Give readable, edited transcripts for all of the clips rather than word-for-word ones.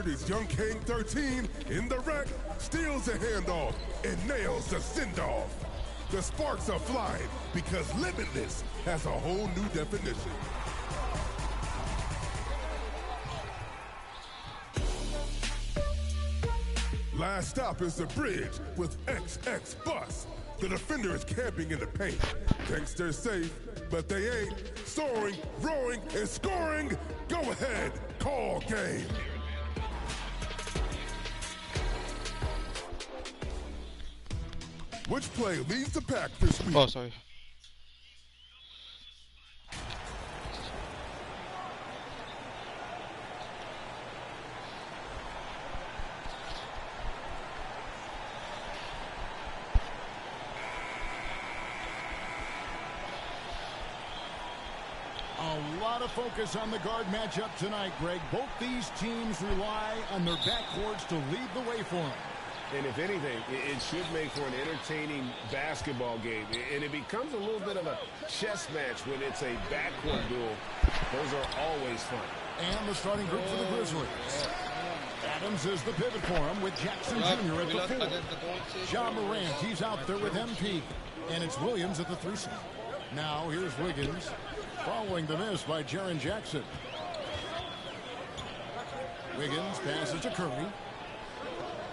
Third is Young King 13 in the rack, steals a handoff, and nails the send-off. The sparks are flying because Limitless has a whole new definition. Last stop is the bridge with XX Bus. The defender is camping in the paint. Thinks they're safe, but they ain't. Soaring, rowing, and scoring. Go ahead, call game. Which play leads the pack this week? Oh, sorry. A lot of focus on the guard matchup tonight, Greg. Both these teams rely on their backcourts to lead the way for them. And if anything, it should make for an entertaining basketball game. And it becomes a little bit of a chess match when it's a backcourt duel. Those are always fun. And the starting group for the Grizzlies. Adams is the pivot for him with Jackson Jr. at the 4. Ja Morant, he's out there with MP. And it's Williams at the 3 slot. Now here's Wiggins following the miss by Jaren Jackson. Wiggins passes to Curry.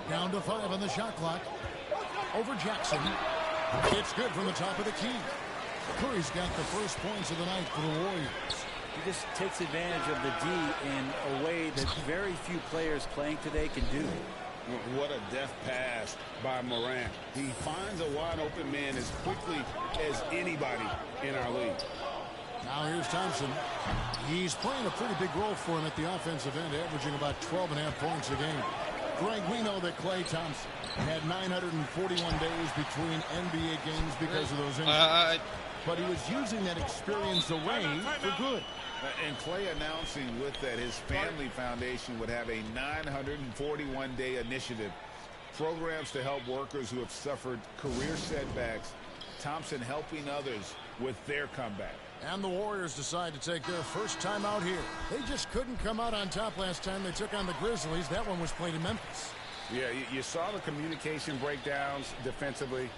Down to 5 on the shot clock. Over Jackson. It's good from the top of the key. Curry's got the first points of the night for the Warriors. He just takes advantage of the D in a way that very few players playing today can do. What a deft pass by Morant. He finds a wide open man as quickly as anybody in our league. Now here's Thompson. He's playing a pretty big role for him at the offensive end, averaging about 12.5 points a game. Greg, we know that Klay Thompson had 941 days between NBA games because of those injuries. But he was using that experience away for good. And Klay announcing with that his family foundation would have a 941-day initiative. Programs to help workers who have suffered career setbacks. Thompson helping others with their comeback. And the Warriors decide to take their first time out here. They just couldn't come out on top last time they took on the Grizzlies. That one was played in Memphis. Yeah, you saw the communication breakdowns defensively,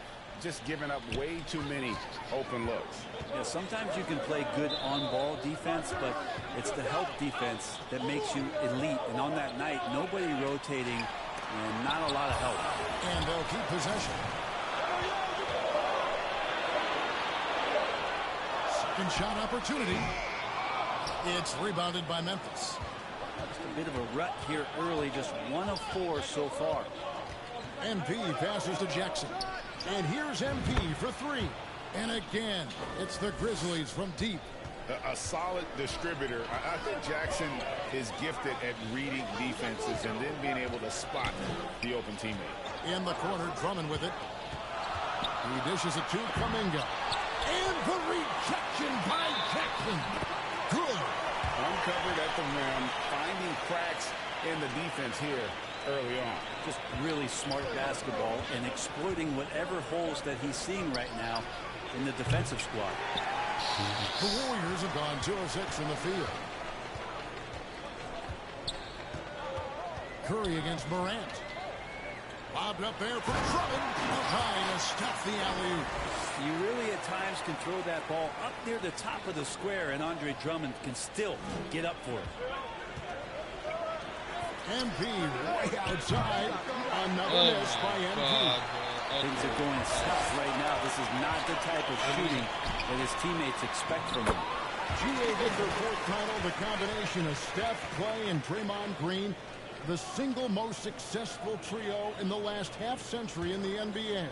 just giving up way too many open looks. Yeah, sometimes you can play good on-ball defense, but it's the help defense that makes you elite. And on that night, nobody rotating and not a lot of help. And they'll keep possession. Second shot opportunity. It's rebounded by Memphis. Just a bit of a rut here early, just 1 of 4 so far. MP passes to Jackson. And here's MP for 3. And again, it's the Grizzlies from deep. A solid distributor. I think Jackson is gifted at reading defenses and then being able to spot the open teammate. In the corner, Drummond with it. He dishes it to Kuminga. And the rejection by Jackson. Good. Uncovered at the rim, finding cracks in the defense here early on. Just really smart basketball and exploiting whatever holes that he's seeing right now in the defensive squad. The Warriors have gone 2 of 6 in the field. Curry against Morant. Lobbed up there for Drummond. Trying to stuff the alley-oop. You really at times can throw that ball up near the top of the square, and Andre Drummond can still get up for it. MP way outside. Another miss by MP. Things are going south right now. This is not the type of shooting that his teammates expect from him. GA with their 4th title, the combination of Steph, Klay, and Draymond Green, the single most successful trio in the last half-century in the NBA.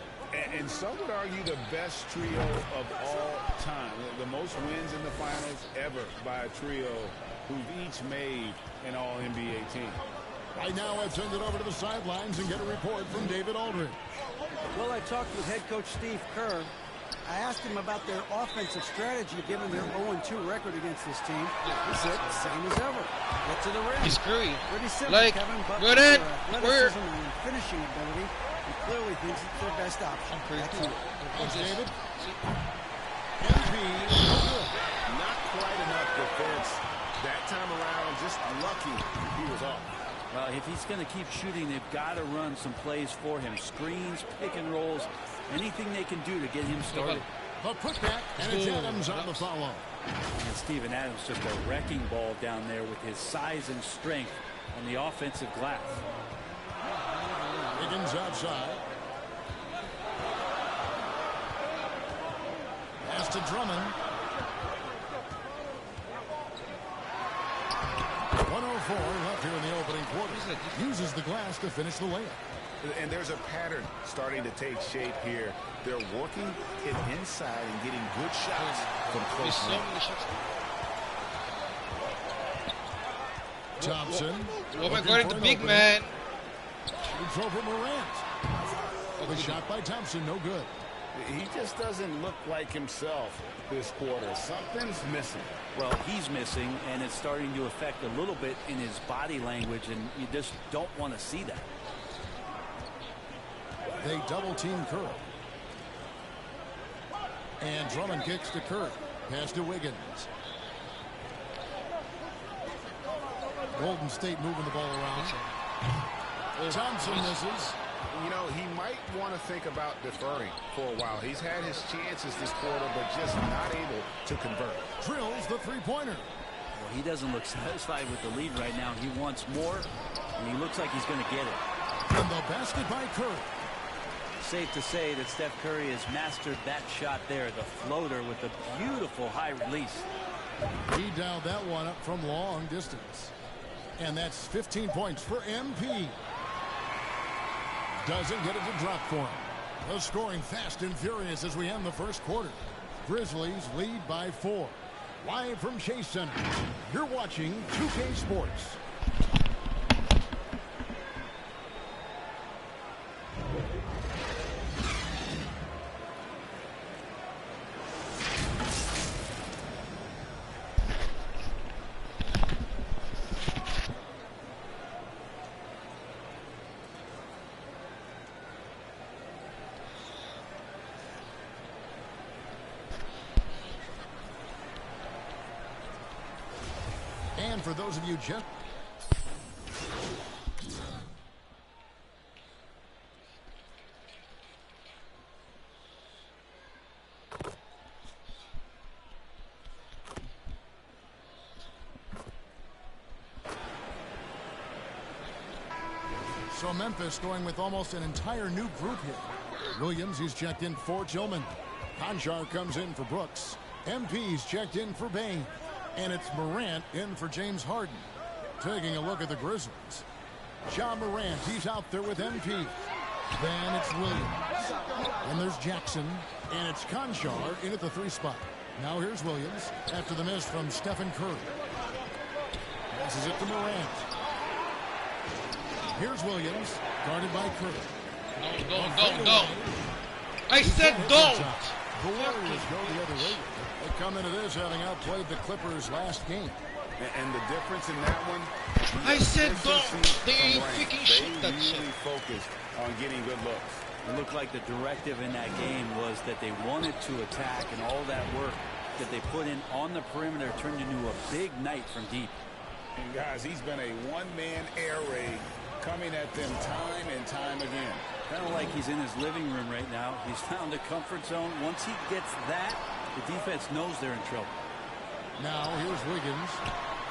And some would argue the best trio of all time. The most wins in the finals ever by a trio who've each made an All-NBA team. Right now, let's send it over to the sidelines and get a report from David Aldridge. Well, I talked with head coach Steve Kerr. I asked him about their offensive strategy given their 0-2 record against this team. He said, same as ever. Get to the rim. He's Curry. Pretty simple, like, Kevin, but we're their in. athleticism and finishing ability, he clearly thinks it's their best option. Back to it. Thanks, David. MP, Not quite enough defense that time around. Just lucky he was off. Well, if he's going to keep shooting, they've got to run some plays for him. Screens, pick and rolls, anything they can do to get him started. The putback, and it's Adams on the follow. And Steven Adams just a wrecking ball down there with his size and strength on the offensive glass. Higgins outside. Pass to Drummond. 1:04 left here in the opening quarter. Uses the glass to finish the layup. And there's a pattern starting to take shape here. They're working it inside and getting good shots from close range. Thompson. Woman going to the big man. It's over Morant. The shot by Thompson, no good. He just doesn't look like himself this quarter. Something's missing. Well, he's missing, and it's starting to affect a little bit in his body language, and you just don't want to see that. They double-team Curry. And Drummond kicks to Curry. Pass to Wiggins. Golden State moving the ball around. Thompson misses. You know, he might want to think about deferring for a while. He's had his chances this quarter, but just not able to convert. Drills the three-pointer. Well, he doesn't look satisfied with the lead right now. He wants more, and he looks like he's going to get it. And the basket by Curry. Safe to say that Steph Curry has mastered that shot there, the floater with a beautiful high release. He dialed that one up from long distance. And that's 15 points for MP. Doesn't get it to drop for him. The scoring fast and furious as we end the first quarter. Grizzlies lead by 4. Live from Chase Center, you're watching 2K Sports. And for those of you just... So Memphis going with almost an entire new group here. Williams, he's checked in for Tillman. Conchar comes in for Brooks. MP's checked in for Bain. And it's Morant in for James Harden. Taking a look at the Grizzlies. Ja Morant, he's out there with MP. Then it's Williams. And there's Jackson. And it's Conchar in at the 3 spot. Now here's Williams after the miss from Stephen Curry. Passes it to Morant. Here's Williams, guarded by Curry. Don't. I said don't. The Warriors go the other way. They come into this having outplayed the Clippers last game. And the difference in that one, I said don't. They ain't freaking shoot that shit. Really focused on getting good looks. It looked like the directive in that game was that they wanted to attack, and all that work that they put in on the perimeter turned into a big night from deep. And guys, he's been a one-man air raid coming at them time and time again. Kind of like he's in his living room right now. He's found a comfort zone. Once he gets that, the defense knows they're in trouble. Now here's Wiggins.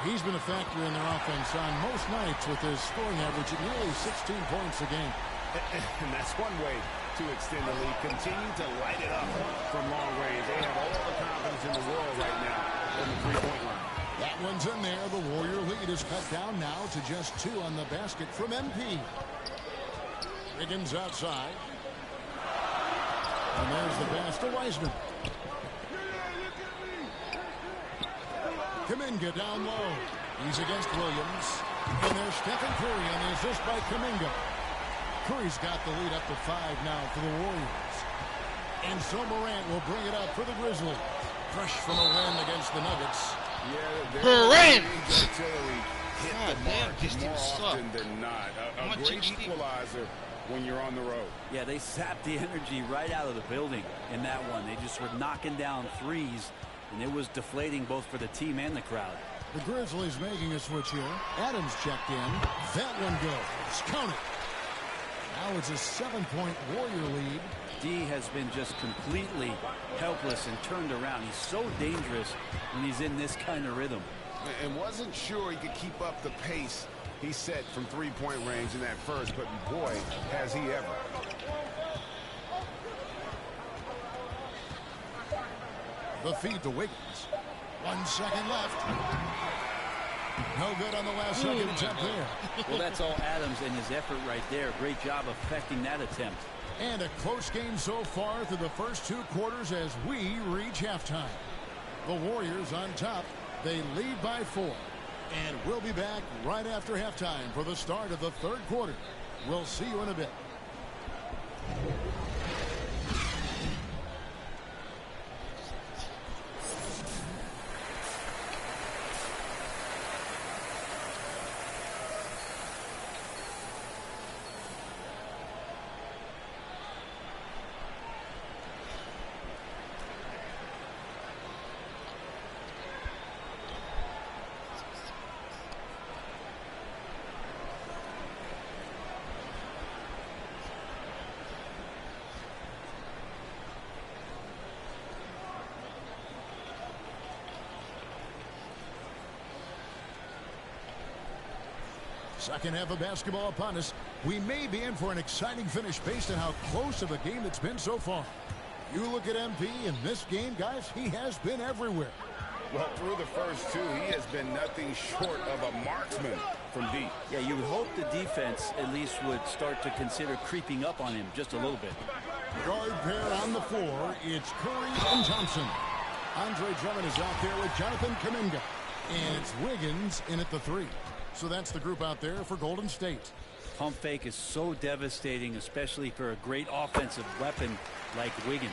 He's been a factor in their offense on most nights with his scoring average at nearly 16 points a game. And that's one way to extend the lead. Continue to light it up from long range. They have all the confidence in the world right now on the three-point line. That one's in there. The Warrior lead is cut down now to just 2 on the basket from MP. Wiggins outside. And there's the pass to Wiseman. Kuminga down low. He's against Williams. And there's Stephen Curry on the assist by Kuminga. Curry's got the lead up to 5 now for the Warriors. And so Morant will bring it up for the Grizzlies. Fresh from a win against the Nuggets. Yeah, Morant! God damn, this team often than not. A great equalizer when you're on the road. Yeah, they sapped the energy right out of the building in that one. They just were knocking down threes, and it was deflating both for the team and the crowd. The Grizzlies making a switch here. Adams checked in. That one goes. Count it. Now it's a 7-point Warrior lead. D has been just completely helpless and turned around. He's so dangerous when he's in this kind of rhythm. And wasn't sure he could keep up the pace he set from three-point range in that first, but boy, has he ever. The feed to Wiggins. 1 second left. No good on the last second attempt there. Well, that's all Adams and his effort right there. Great job affecting that attempt. And a close game so far through the first 2 quarters as we reach halftime. The Warriors on top. They lead by 4. And we'll be back right after halftime for the start of the 3rd quarter. We'll see you in a bit. Second half of basketball upon us. We may be in for an exciting finish based on how close of a game it's been so far. You look at MP in this game, guys, he has been everywhere. Well, through the first 2, he has been nothing short of a marksman from deep. Yeah, you would hope the defense at least would start to consider creeping up on him just a little bit. Guard pair on the floor. It's Curry and Thompson. Andre Drummond is out there with Jonathan Kuminga. And it's Wiggins in at the 3. So that's the group out there for Golden State. Pump fake is so devastating, especially for a great offensive weapon like Wiggins.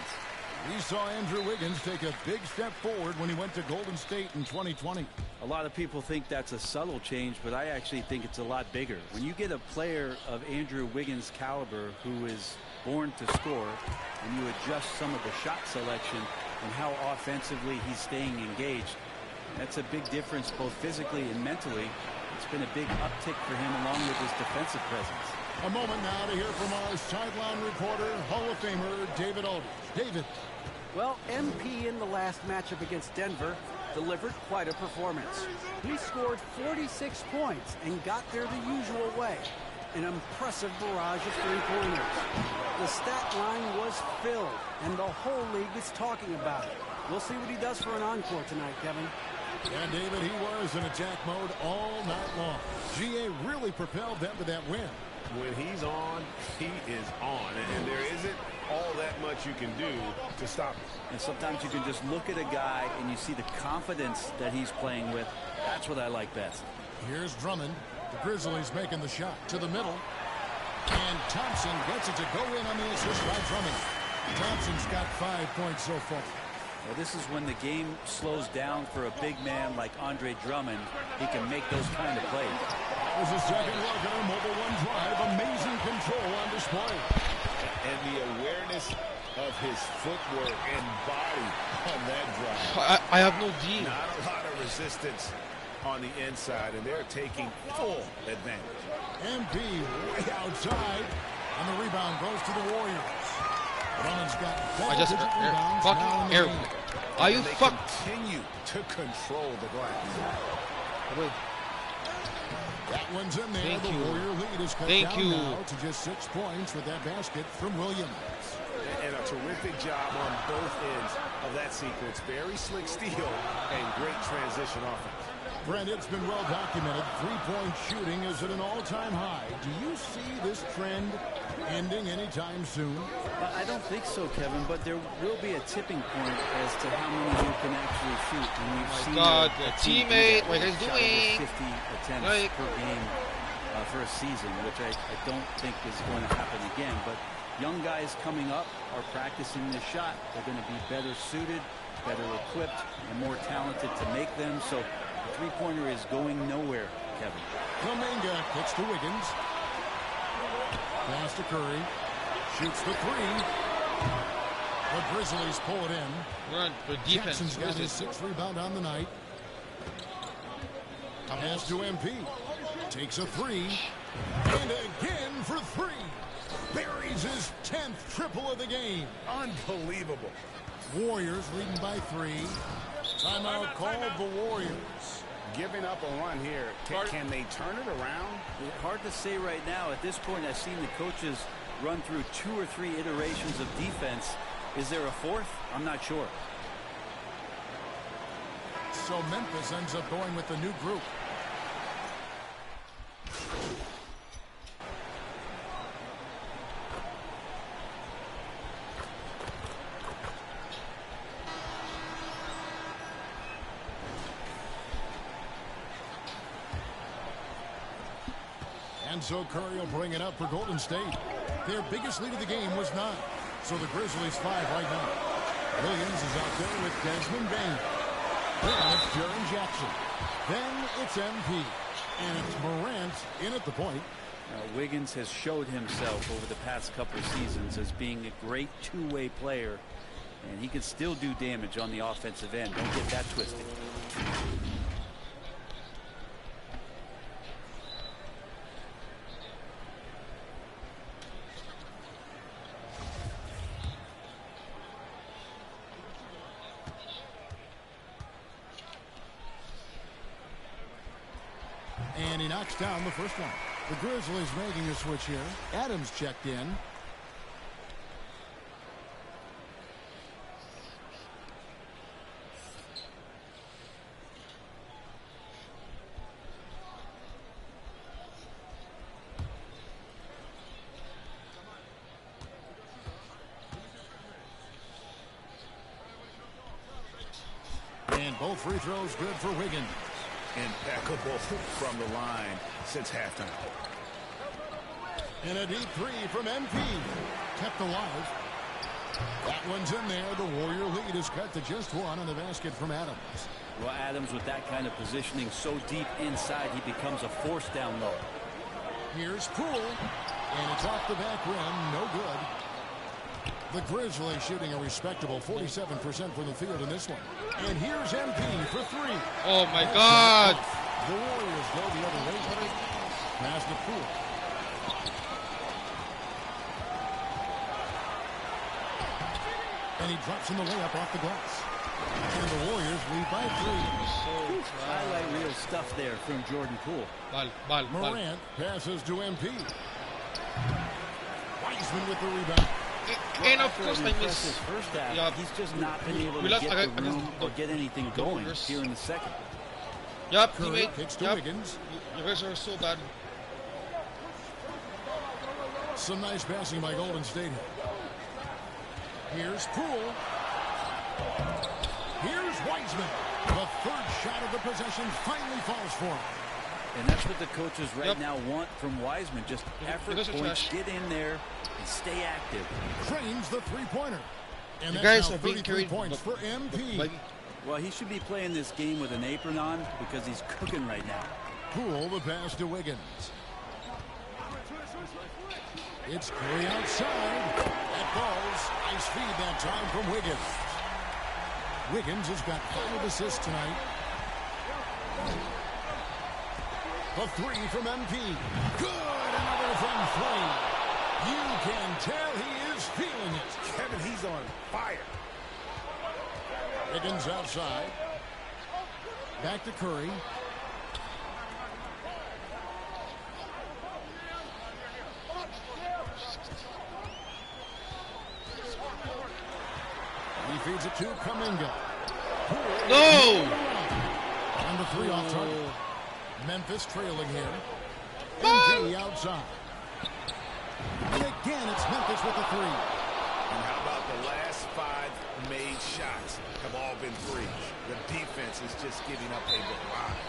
We saw Andrew Wiggins take a big step forward when he went to Golden State in 2020. A lot of people think that's a subtle change, but I actually think it's a lot bigger. When you get a player of Andrew Wiggins' caliber who is born to score, and you adjust some of the shot selection and how offensively he's staying engaged, that's a big difference both physically and mentally. It's been a big uptick for him along with his defensive presence. A moment now to hear from our sideline reporter, Hall of Famer David Aldridge. David. Well, MP in the last matchup against Denver delivered quite a performance. He scored 46 points and got there the usual way. An impressive barrage of three-pointers. The stat line was filled, and the whole league is talking about it. We'll see what he does for an encore tonight, Kevin. And David, he was in attack mode all night long. GA really propelled them to that win. When he's on, he is on. And there isn't all that much you can do to stop him. And sometimes you can just look at a guy and you see the confidence that he's playing with. That's what I like best. Here's Drummond. The Grizzlies making the shot to the middle. And Thompson gets it to go in on the assist by Drummond. Thompson's got 5 points so far. Well, this is when the game slows down for a big man like Andre Drummond. He can make those kind of plays. There's a second look at a mobile 1 drive. Amazing control on display. And the awareness of his footwork and body on that drive. I have no D. Not a lot of resistance on the inside, and they're taking full advantage. MP way outside. And the rebound goes to the Warriors. Drummond's got double-digit rebounds now in the game. Are you fuck? Continue to control the glass. That one's in there. Thank the you. Warrior lead is cut down now to just 6 points with that basket from Williams. And a terrific job on both ends of that sequence. Very slick steal and great transition offense. Brent, it's been well documented. Three-point shooting is at an all-time high. Do you see this trend ending anytime soon? I don't think so, Kevin, but there will be a tipping point as to how many you can actually shoot. And we've seen God, a the team teammate, do what that, he's shot over doing. 50 attempts per game for a season, which I don't think is going to happen again. But young guys coming up are practicing this shot. They're going to be better suited, better equipped, and more talented to make them. So the three-pointer is going nowhere, Kevin. Kuminga kicks to Wiggins. Pass to Curry. Shoots the 3. The Grizzlies pull it in. Run for defense. Jackson's got his 6th rebound on the night. Pass to MP. Takes a three. And again for three. Buries his 10th triple of the game. Unbelievable. Warriors leading by 3. Timeout called the Warriors. Giving up a run here. Can they turn it around? Hard to say right now. At this point, I've seen the coaches run through 2 or 3 iterations of defense. Is there a fourth? I'm not sure. So Memphis ends up going with the new group. And so Curry will bring it up for Golden State. Their biggest lead of the game was 9. So the Grizzlies 5 right now. Williams is out there with Desmond Bain. Then it's Jaren Jackson. Then it's MP. And it's Morant in at the point. Now, Wiggins has showed himself over the past couple of seasons as being a great two-way player. And he can still do damage on the offensive end. Don't get that twisted. And he knocks down the first one. The Grizzlies making a switch here. Adams checked in. And both free throws good for Wiggins. Impeccable from the line since halftime. And a deep three from MP. Kept alive. That one's in there. The Warrior lead is cut to just 1 on the basket from Adams. Well, Adams with that kind of positioning so deep inside, he becomes a force down low. Here's Poole. And it's off the back rim. No good. The Grizzlies shooting a respectable 47% from the field in this one. And here's MP for 3. Oh my God! The Warriors go the other way. Pass to Poole. And he drops in the layup off the glass. And the Warriors lead by 3. Highlight reel stuff there from Jordan Poole. Ball. Morant passes to MP. Wiseman with the rebound. And of course I His miss. first half, Yeah. he's just not been able We to lost get the against room or get anything the going Warriors. here in the second. Yup, Curry teammate. kicks to Yup. Wiggins. You guys are so bad. Some nice passing by Golden State. Here's Poole. Here's Wiseman. The third shot of the possession finally falls for him. And that's what the coaches right Yep. now want from Wiseman. Just effort guys are points, trash. get in there, and stay active. Trains the three-pointer. And You that's guys now are being 33 carried points for MP. by Well, he should be playing this game with an apron on because he's cooking right now. Poole the pass to Wiggins. It's Curry outside. That ball's nice feed that time from Wiggins. Wiggins has got 5 assists tonight. The 3 from MP. Good. Another from 3. You can tell he is feeling it. Kevin, he's on fire. Wiggins outside. Back to Curry. He feeds it to Kuminga. No! And the 3 off target. Memphis trailing here. MP outside. And again, it's Memphis with the 3. And how about the last 5 made shots have all been threes? The defense is just giving up a barrage.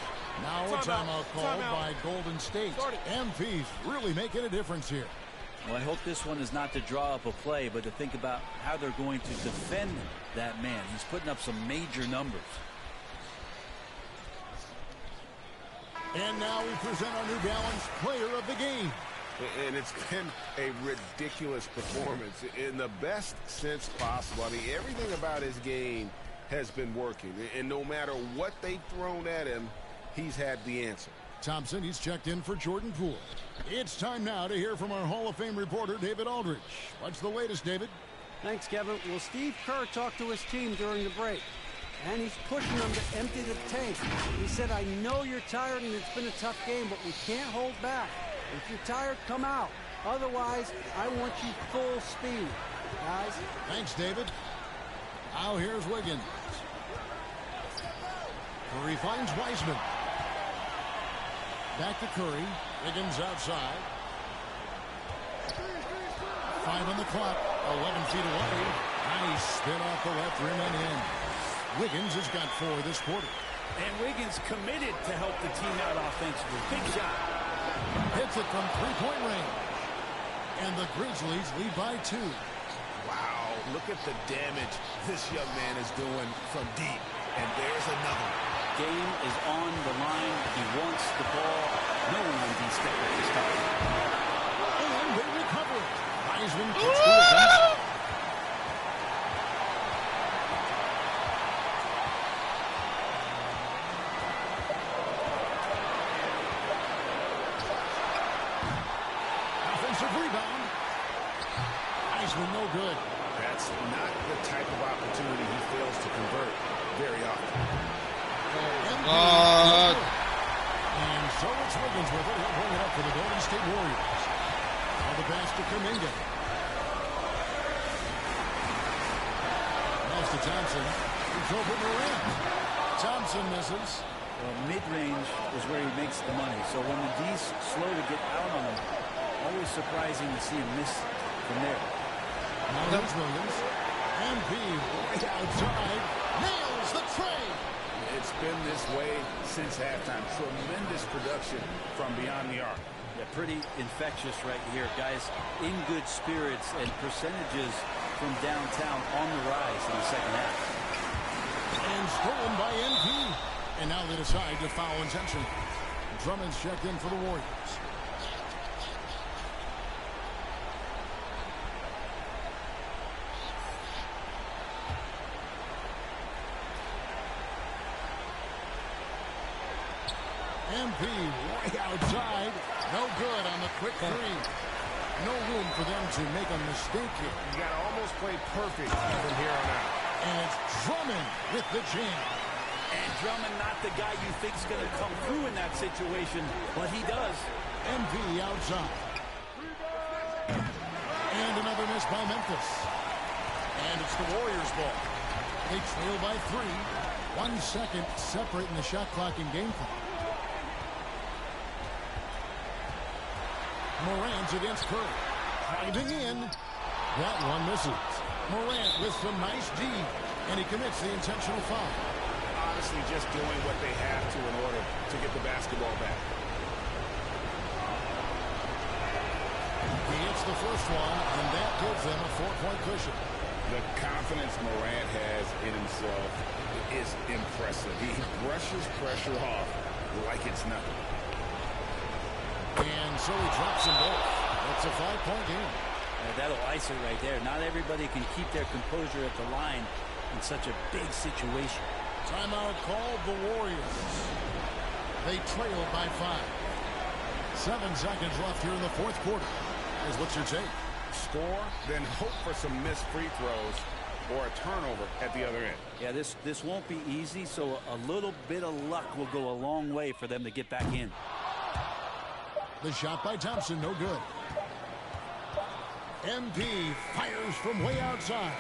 Now a timeout called by Golden State. MP's really making a difference here. Well, I hope this one is not to draw up a play, but to think about how they're going to defend that man. He's putting up some major numbers. And now we present our New Balance Player of the Game. And it's been a ridiculous performance in the best sense possible. I mean, everything about his game has been working. And no matter what they've thrown at him, he's had the answer. Thompson, he's checked in for Jordan Poole. It's time now to hear from our Hall of Fame reporter, David Aldridge. What's the latest, David? Thanks, Kevin. Well, Steve Kerr talked to his team during the break, and he's pushing them to empty the tank. He said, I know you're tired and it's been a tough game, but we can't hold back. If you're tired, come out. Otherwise, I want you full speed, guys. Thanks, David. Now here's Wiggins. Curry finds Wiseman. Back to Curry. Wiggins outside. 5 on the clock. 11 feet away. Nice spin off the left rim and in. Wiggins has got 4 this quarter. And Wiggins committed to help the team out offensively. Big shot. Hits it from three-point range. And the Grizzlies lead by 2. Wow, look at the damage this young man is doing from deep. And there's another. Game is on the line. He wants the ball. No one on D-step at this time. And they recover it. Wiseman kicks to Wiggins. Offensive rebound. Wiseman no good. That's not the type of opportunity he fails to convert very often. And so it's Wiggins with it. He'll bring it up for the Golden State Warriors. Now the pass to Kuminga. Pass to Thompson. He's over Morant. Thompson misses. Well, mid-range is where he makes the money. So when the D's slow to get out on him, always surprising to see him miss from there. Now here's Williams. MP right outside. Nails the trade. It's been this way since halftime. Tremendous production from beyond the arc. Yeah, pretty infectious right here. Guys in good spirits and percentages from downtown on the rise in the second half. And stolen by NP. And now they decide to foul intentionally. Drummond's checked in for the Warriors. MP right outside. No good on the quick three. No room for them to make a mistake here. You got to almost play perfect from here on out. And it's Drummond with the jam. And Drummond not the guy you think's going to come through in that situation, but he does. MP outside. And another miss by Memphis. And it's the Warriors' ball. They trail by 3. 1 second separating the shot clock and game clock. Morant's against Curry. Diving in. That one misses. Morant with some nice D. And he commits the intentional foul. Honestly, just doing what they have to in order to get the basketball back. He hits the first one, and that gives them a 4-point cushion. The confidence Morant has in himself is impressive. He brushes pressure off like it's nothing. And so he drops them both. It's a 5-point game. That'll ice it right there. Not everybody can keep their composure at the line in such a big situation. Timeout called the Warriors. They trail by 5. 7 seconds left here in the fourth quarter. Guys, what's your take? Score, then hope for some missed free throws or a turnover at the other end. Yeah, this won't be easy, so a little bit of luck will go a long way for them to get back in. The shot by Thompson, no good. MP fires from way outside.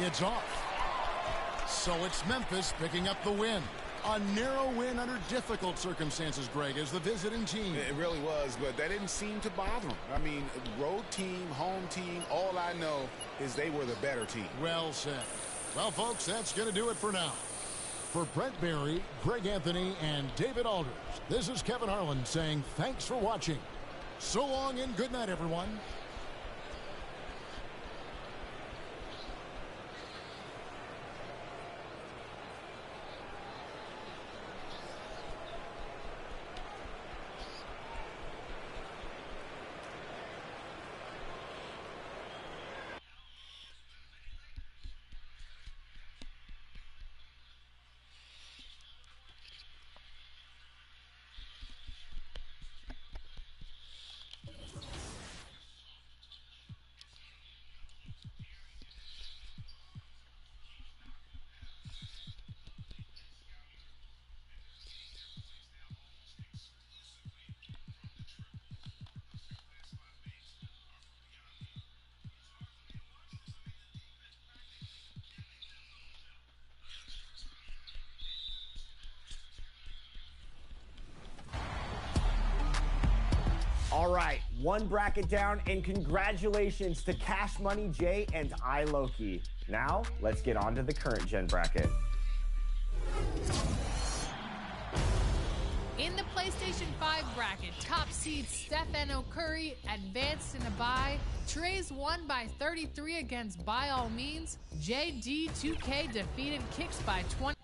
It's off. So it's Memphis picking up the win. A narrow win under difficult circumstances, Greg, as the visiting team. It really was, but that didn't seem to bother them. I mean, road team, home team, all I know is they were the better team. Well said. Well, folks, that's going to do it for now. For Brent Barry, Greg Anthony, and David Aldridge, this is Kevin Harlan saying thanks for watching. So long and good night, everyone. All right, one bracket down, and congratulations to Cash Money Jay and iLoki. Now, let's get on to the current gen bracket. In the PlayStation 5 bracket, top seed Stephen Curry advanced in a bye. Trey's won by 33 against By All Means. JD2K defeated Kicks by 20.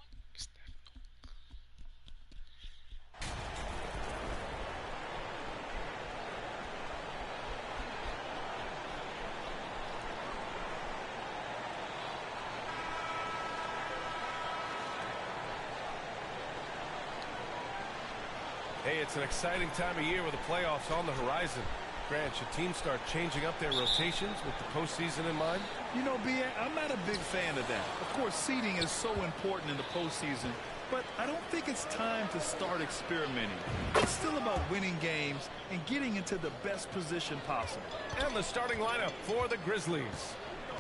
Hey, it's an exciting time of year with the playoffs on the horizon. Grant, should teams start changing up their rotations with the postseason in mind? You know, B.A., I'm not a big fan of that. Of course, seeding is so important in the postseason, but I don't think it's time to start experimenting. It's still about winning games and getting into the best position possible. And the starting lineup for the Grizzlies.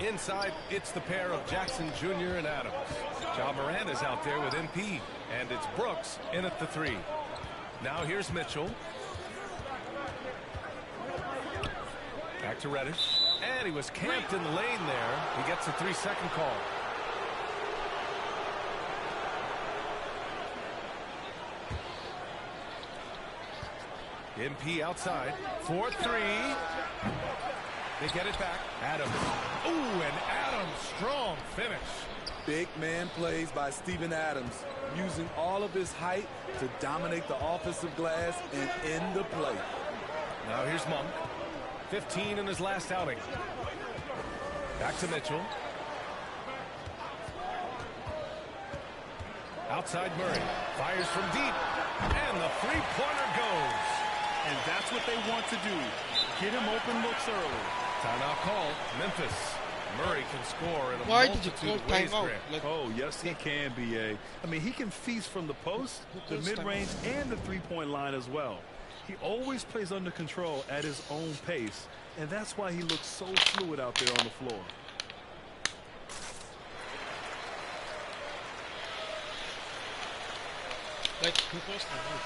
Inside, it's the pair of Jackson Jr. and Adams. Ja Morant is out there with MP, and it's Brooks in at the 3. Now here's Mitchell. Back to Reddish. And he was camped in the lane there. He gets a 3-second call. MP outside. 4-3. They get it back. Adams. Ooh, and Adams. Strong finish. Big man plays by Steven Adams, using all of his height to dominate the offensive glass and end the play. Now here's Monk. 15 in his last outing. Back to Mitchell. Outside Murray. Fires from deep. And the three-pointer goes. And that's what they want to do. Get him open looks early. Timeout called. Memphis. Murray can score in a Why did you multitude call of ways, timeout? Grant. Oh, yes, he can, B.A. I mean, he can feast from the post, the mid-range, and the three-point line as well. He always plays under control at his own pace, and that's why he looks so fluid out there on the floor. Like, who posted it?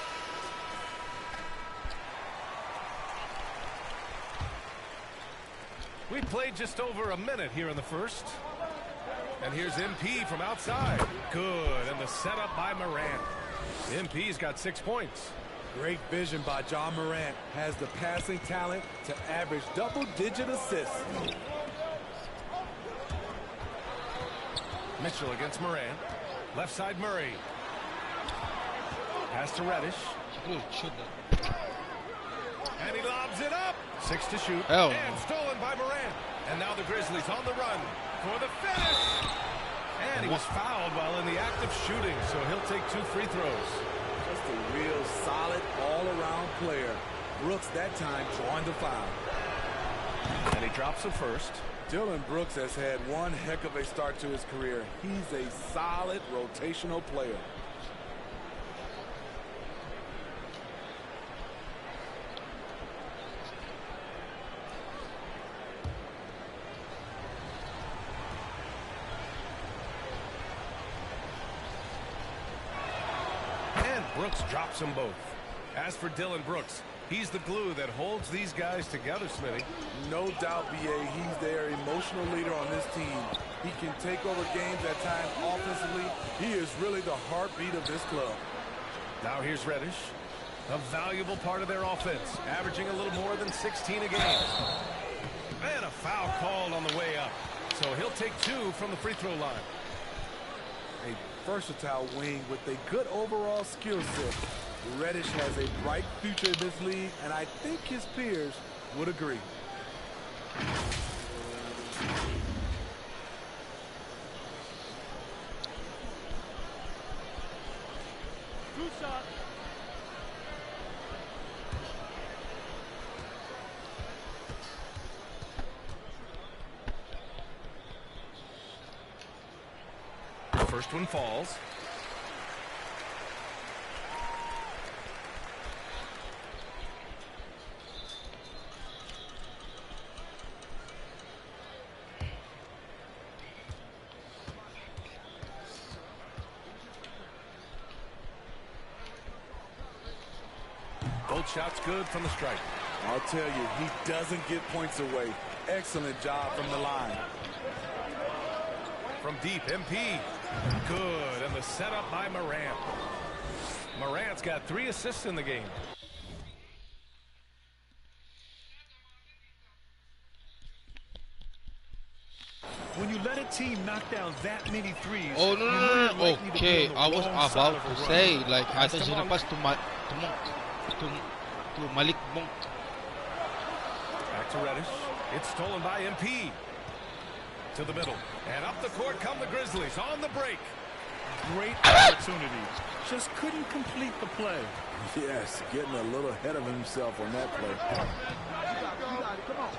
We played just over a minute here in the first. And here's MP from outside. Good. And the setup by Morant. MP's got 6 points. Great vision by Ja Morant. Has the passing talent to average double-digit assists. Mitchell against Morant. Left side Murray. Pass to Reddish. Oh, shoot that. And he lobs it up. 6 to shoot. Oh. And stolen by Morant. And now the Grizzlies on the run for the finish. And he was fouled while in the act of shooting, so he'll take 2 free throws. Just a real solid all-around player. Brooks that time drawing the foul. And he drops the first. Dillon Brooks has had one heck of a start to his career. He's a solid rotational player. Brooks drops them both. As for Dillon Brooks, he's the glue that holds these guys together, Smitty. No doubt, B.A., he's their emotional leader on this team. He can take over games at times offensively. He is really the heartbeat of this club. Now here's Reddish. A valuable part of their offense, averaging a little more than 16 a game. And a foul called on the way up. So he'll take 2 from the free throw line. A versatile wing with a good overall skill set. Reddish has a bright future in this league, and I think his peers would agree. Good shot. First one falls. Both shots good from the stripe. I'll tell you, he doesn't give points away. Excellent job from the line. From deep, MP. Good, and the setup by Morant. Morant's got 3 assists in the game. When you let a team knock down that many threes, no. Okay, I was about to say, like, I thought you pass to Malik Monk. Back to Reddish. It's stolen by MP. To the middle. And up the court come the Grizzlies on the break. Great opportunity. Just couldn't complete the play. Yes, getting a little ahead of himself on that play.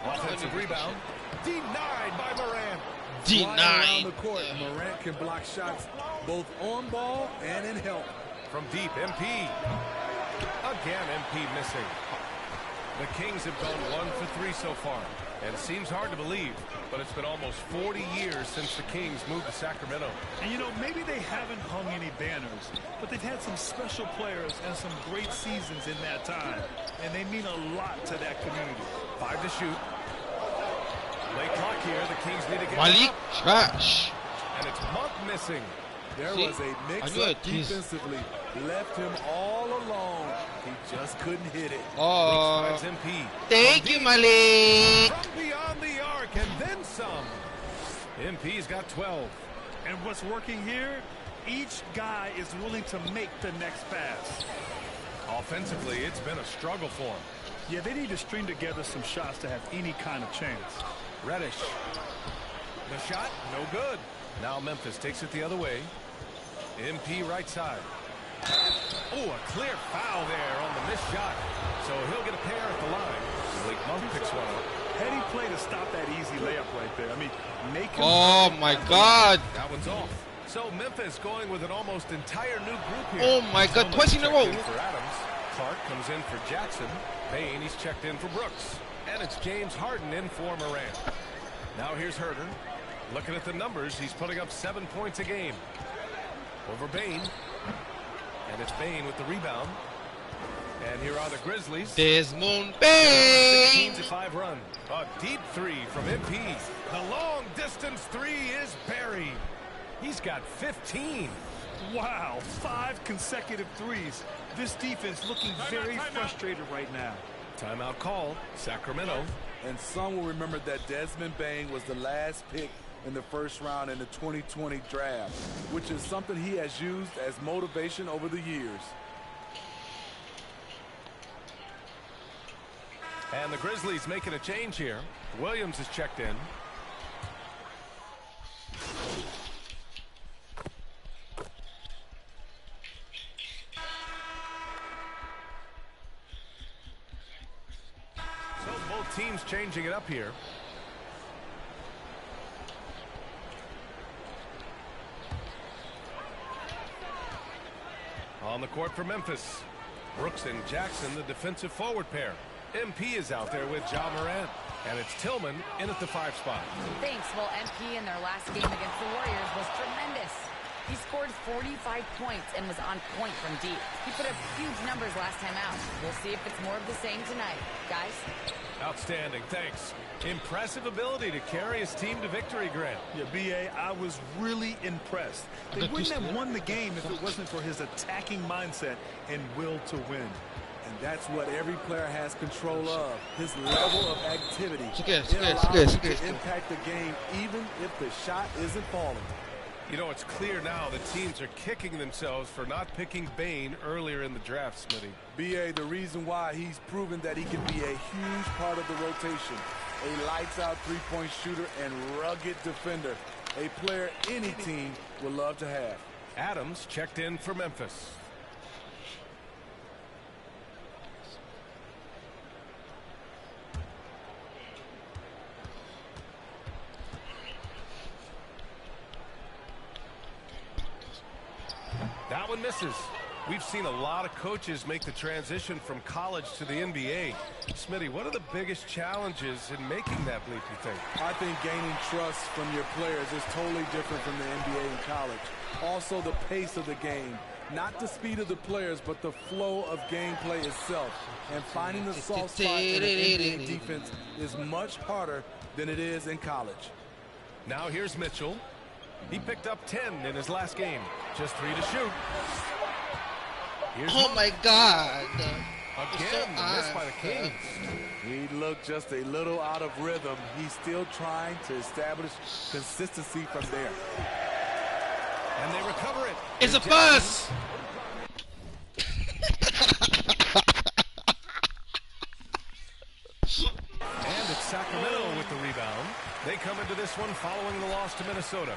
Offensive rebound. Denied by Morant. Around the court, Morant can block shots both on ball and in help. From deep, MP. Again, MP missing. The Kings have gone 1 for 3 so far. And it seems hard to believe, but it's been almost 40 years since the Kings moved to Sacramento. And, you know, maybe they haven't hung any banners, but they've had some special players and some great seasons in that time. And they mean a lot to that community. 5 to shoot. Late clock here. The Kings need to get Malik up. trash. And it's Monk missing. There was a mix-up defensively. Left him all alone. He just couldn't hit it. Oh, MP. Thank you, Malik. From beyond the arc and then some. MP's got 12. And what's working here? Each guy is willing to make the next pass. Offensively, it's been a struggle for him. Yeah, they need to string together some shots to have any kind of chance. Reddish. The shot, no good. Now Memphis takes it the other way. MP right side. Oh, a clear foul there on the missed shot. So he'll get a pair at the line. Malik Monk picks one up. Heady play to stop that easy layup right there. I mean, make him... Oh, my God. That one's off. So Memphis going with an almost entire new group here. Oh, my God. Twice in a row. For Adams. Clark comes in for Jackson. Payne, he's checked in for Brooks. And it's James Harden in for Morant. Now here's Herter. Looking at the numbers, he's putting up 7 points a game. Over Bane. And it's Bane with the rebound. And here are the Grizzlies. Desmond Bane. 16-5 run. A deep 3 from MP. The long distance 3 is buried. He's got 15. Wow, 5 consecutive threes. This defense looking very frustrated right now. Timeout call, Sacramento. And some will remember that Desmond Bane was the last pick in the first round in the 2020 draft, which is something he has used as motivation over the years. And the Grizzlies making a change here. Williams is checked in. So both teams changing it up here. On the court for Memphis. Brooks and Jackson, the defensive forward pair. MP is out there with Ja Morant. And it's Tillman in at the 5 spot. Thanks. Well, MP in their last game against the Warriors was tremendous. He scored 45 points and was on point from deep. He put up huge numbers last time out. We'll see if it's more of the same tonight. Guys? Outstanding. Thanks. Impressive ability to carry his team to victory, Grant. Yeah, B.A., I was really impressed. They wouldn't have won the game if it wasn't for his attacking mindset and will to win. And that's what every player has control of. His level of activity. It allows him to impact the game even if the shot isn't falling. You know, it's clear now that teams are kicking themselves for not picking Bane earlier in the draft, Smitty. B.A., the reason why he's proven that he can be a huge part of the rotation. A lights-out three-point shooter and rugged defender. A player any team would love to have. Adams checked in for Memphis. That one misses. We've seen a lot of coaches make the transition from college to the NBA. Smitty, what are the biggest challenges in making that leap, you think? I think gaining trust from your players is totally different from the NBA and college. Also, the pace of the game. Not the speed of the players, but the flow of gameplay itself. And finding the soft spot in the NBA defense is much harder than it is in college. Now here's Mitchell. He picked up 10 in his last game. Just 3 to shoot. Here's Oh my God. Again, missed by the Kings. He looked just a little out of rhythm. He's still trying to establish consistency from there. And they recover it. It's a bus. And it's Sacramento with the rebound. They come into this one following the loss to Minnesota.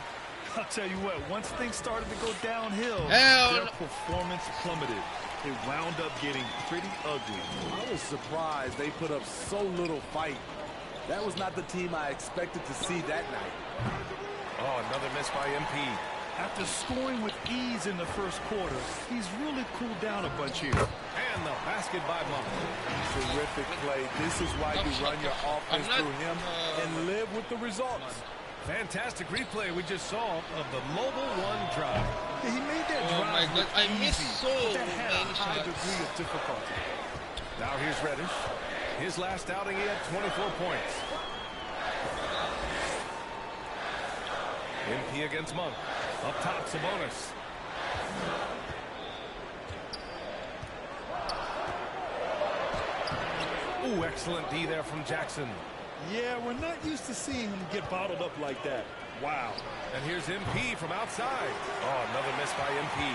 I'll tell you what, once things started to go downhill, their performance plummeted. It wound up getting pretty ugly. I was surprised they put up so little fight. That was not the team I expected to see that night. Oh, another miss by MP. After scoring with ease in the first quarter, he's really cooled down a bunch here. And the basket by Monk. Terrific play. This is why you run your offense through him and live with the results. Fantastic replay we just saw of the mobile one drive. He made that drive. Oh my God, I missed so that had many a high shots. degree of difficulty. Now here's Reddish. His last outing, he had 24 points. MP against Monk. Up top, Sabonis. Ooh, excellent D there from Jackson. Yeah, we're not used to seeing him get bottled up like that. Wow. And here's MP from outside. Oh, another miss by MP.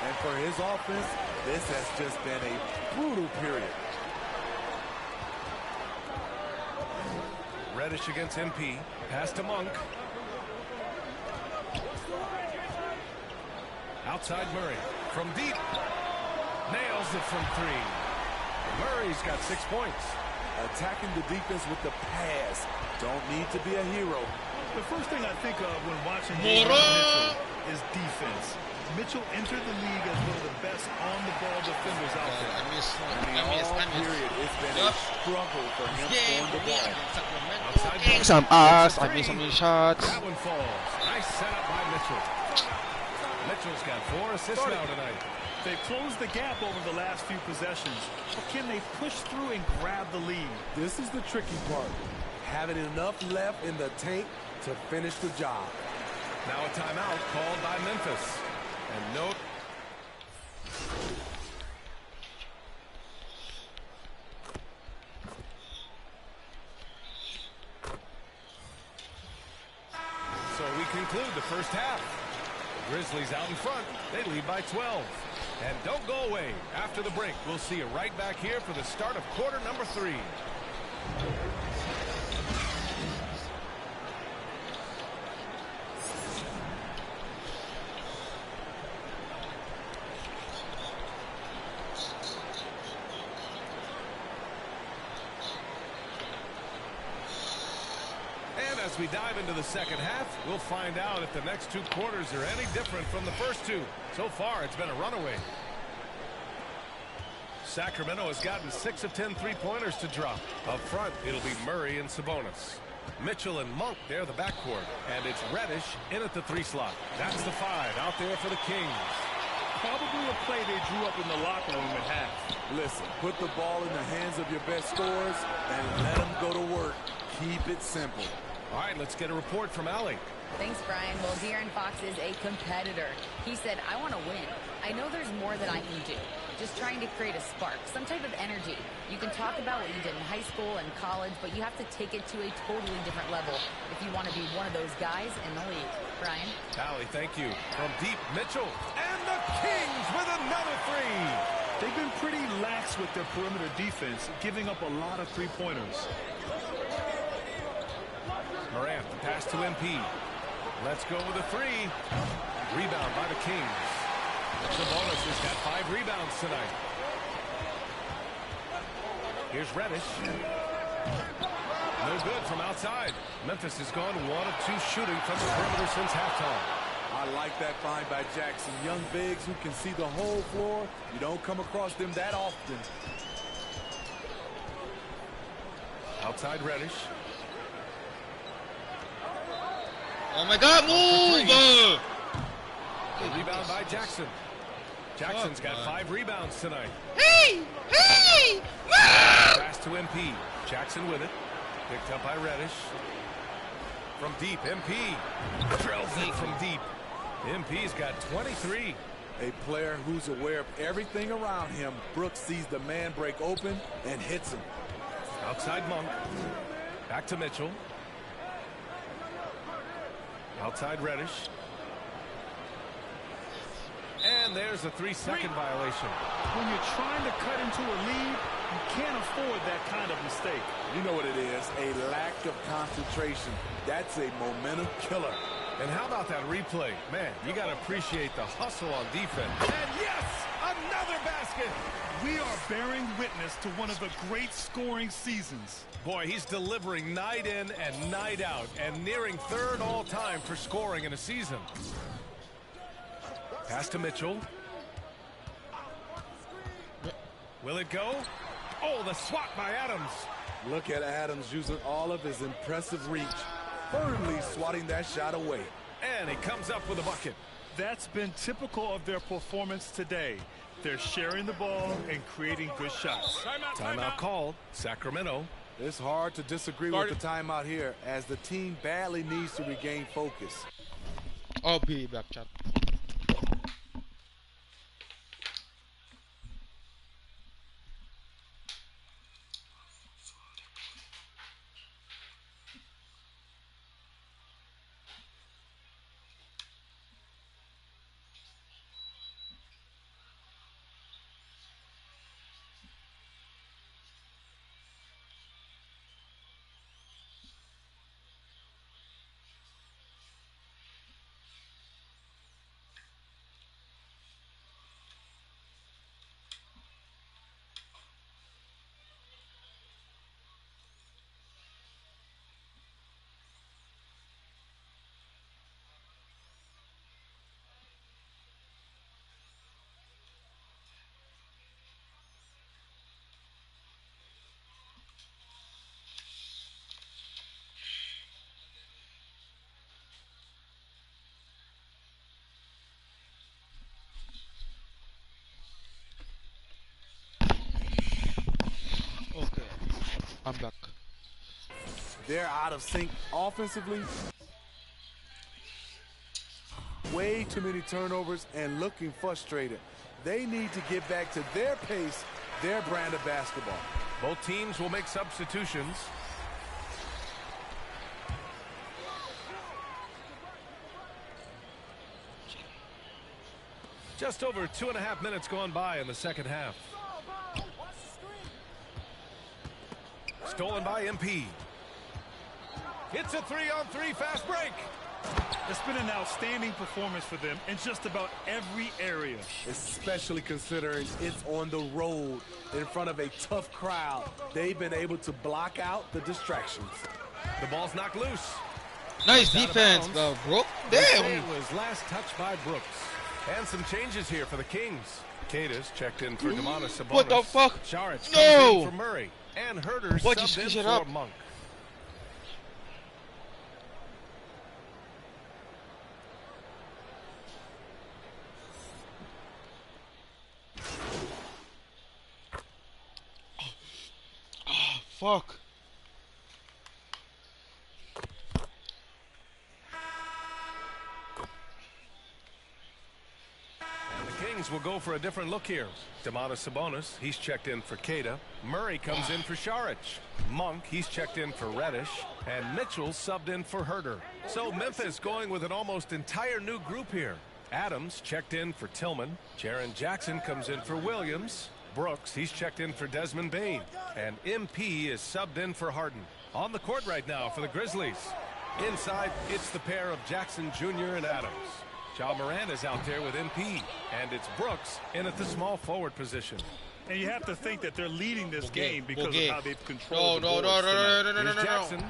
And for his offense, this has just been a brutal period. Reddish against MP. Pass to Monk. Outside Murray. From deep. Nails it from 3. Murray's got 6 points. Attacking the defense with the pass. Don't need to be a hero. The first thing I think of when watching Mitchell is defense. Mitchell entered the league as one of the best on-the-ball defenders out there. I miss. Period. It's been a struggle for him scoring the ball. I missed some shots. That one falls. Nice setup by Mitchell. Mitchell's got 4 assists now tonight. They've closed the gap over the last few possessions. But can they push through and grab the lead? This is the tricky part. Having enough left in the tank to finish the job. Now a timeout called by Memphis. And note. So we conclude the first half. Grizzlies out in front. They lead by 12. And don't go away. After the break, we'll see you right back here for the start of quarter number 3. And as we dive into the second half, we'll find out if the next 2 quarters are any different from the first 2. So far, it's been a runaway. Sacramento has gotten 6 of 10 three-pointers to drop. Up front, it'll be Murray and Sabonis. Mitchell and Monk, they're the backcourt. And it's Reddish in at the 3 slot. That's the 5 out there for the Kings. Probably a play they drew up in the locker room at half. Listen, put the ball in the hands of your best scorers and let them go to work. Keep it simple. All right, let's get a report from Allie. Thanks, Brian. Well, De'Aaron Fox is a competitor. He said, I want to win. I know there's more that I can do. Just trying to create a spark, some type of energy. You can talk about what you did in high school and college, but you have to take it to a totally different level if you want to be one of those guys in the league. Brian? Allie, thank you. From deep, Mitchell. And the Kings with another 3. They've been pretty lax with their perimeter defense, giving up a lot of three-pointers. Morant, the pass to MP. Let's go with a 3. Rebound by the Kings. Sabonis has got 5 rebounds tonight. Here's Reddish. No good from outside. Memphis has gone 1 of 2 shooting from the perimeter since halftime. I like that find by Jackson. Young bigs who can see the whole floor. You don't come across them that often. Outside Reddish. Oh my God, move! A rebound by Jackson. Jackson's got 5 rebounds tonight. Hey! Hey! Pass to MP. Jackson with it. Picked up by Reddish. From deep, MP drills it from deep. MP's got 23. A player who's aware of everything around him. Brooks sees the man break open and hits him. Outside Monk. Back to Mitchell. Outside Reddish. And there's a 3-second violation. When you're trying to cut into a lead, you can't afford that kind of mistake. You know what it is, a lack of concentration. That's a momentum killer. And how about that replay? Man, you got to appreciate the hustle on defense. And yes, another basket. We are bearing witness to one of the great scoring seasons. Boy, he's delivering night in and night out and nearing 3rd all-time for scoring in a season. Pass to Mitchell. Will it go? Oh, the swat by Adams. Look at Adams using all of his impressive reach, firmly swatting that shot away. And he comes up with a bucket. That's been typical of their performance today. They're sharing the ball and creating good shots. Timeout called. Sacramento. It's hard to disagree with the timeout here, as the team badly needs to regain focus. I'll be back, chat. I'm back. They're out of sync offensively. Way too many turnovers and looking frustrated. They need to get back to their pace, their brand of basketball. Both teams will make substitutions. Just over 2.5 minutes gone by in the second half. Stolen by MP. It's a 3-on-3 fast break. It's been an outstanding performance for them in just about every area. Especially considering it's on the road in front of a tough crowd. They've been able to block out the distractions. The ball's knocked loose. Nice defense, bro. Damn. It was last touched by Brooks. And some changes here for the Kings. Cadiz checked in for Domantas Sabonis. What the fuck? Saric No. comes in for Murray. And Herter What, you subbed in switch it for up? Monk. Oh, fuck. Kings will go for a different look here. Domantas Sabonis, he's checked in for Queta. Murray comes in for Saric. Monk, he's checked in for Reddish. And Mitchell subbed in for Herter. So Memphis going with an almost entire new group here. Adams checked in for Tillman. Jaren Jackson comes in for Williams. Brooks, he's checked in for Desmond Bane. And MP is subbed in for Harden. On the court right now for the Grizzlies. Inside, it's the pair of Jackson Jr. and Adams. Ja Morant is out there with MP, and it's Brooks in at the small forward position. And you have to think that they're leading this game because of how they've controlled No. Jackson,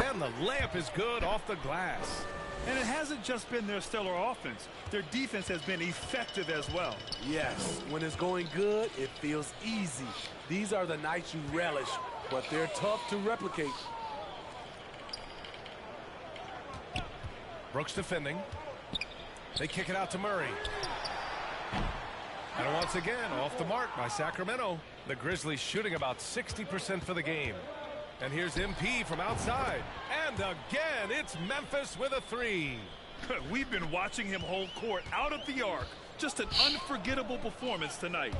and the layup is good off the glass. And it hasn't just been their stellar offense. Their defense has been effective as well. Yes, when it's going good, it feels easy. These are the nights you relish, but they're tough to replicate. Brooks defending. They kick it out to Murray. And once again, off the mark by Sacramento. The Grizzlies shooting about 60% for the game. And here's MP from outside. And again, it's Memphis with a three. We've been watching him hold court out of the arc. Just an unforgettable performance tonight.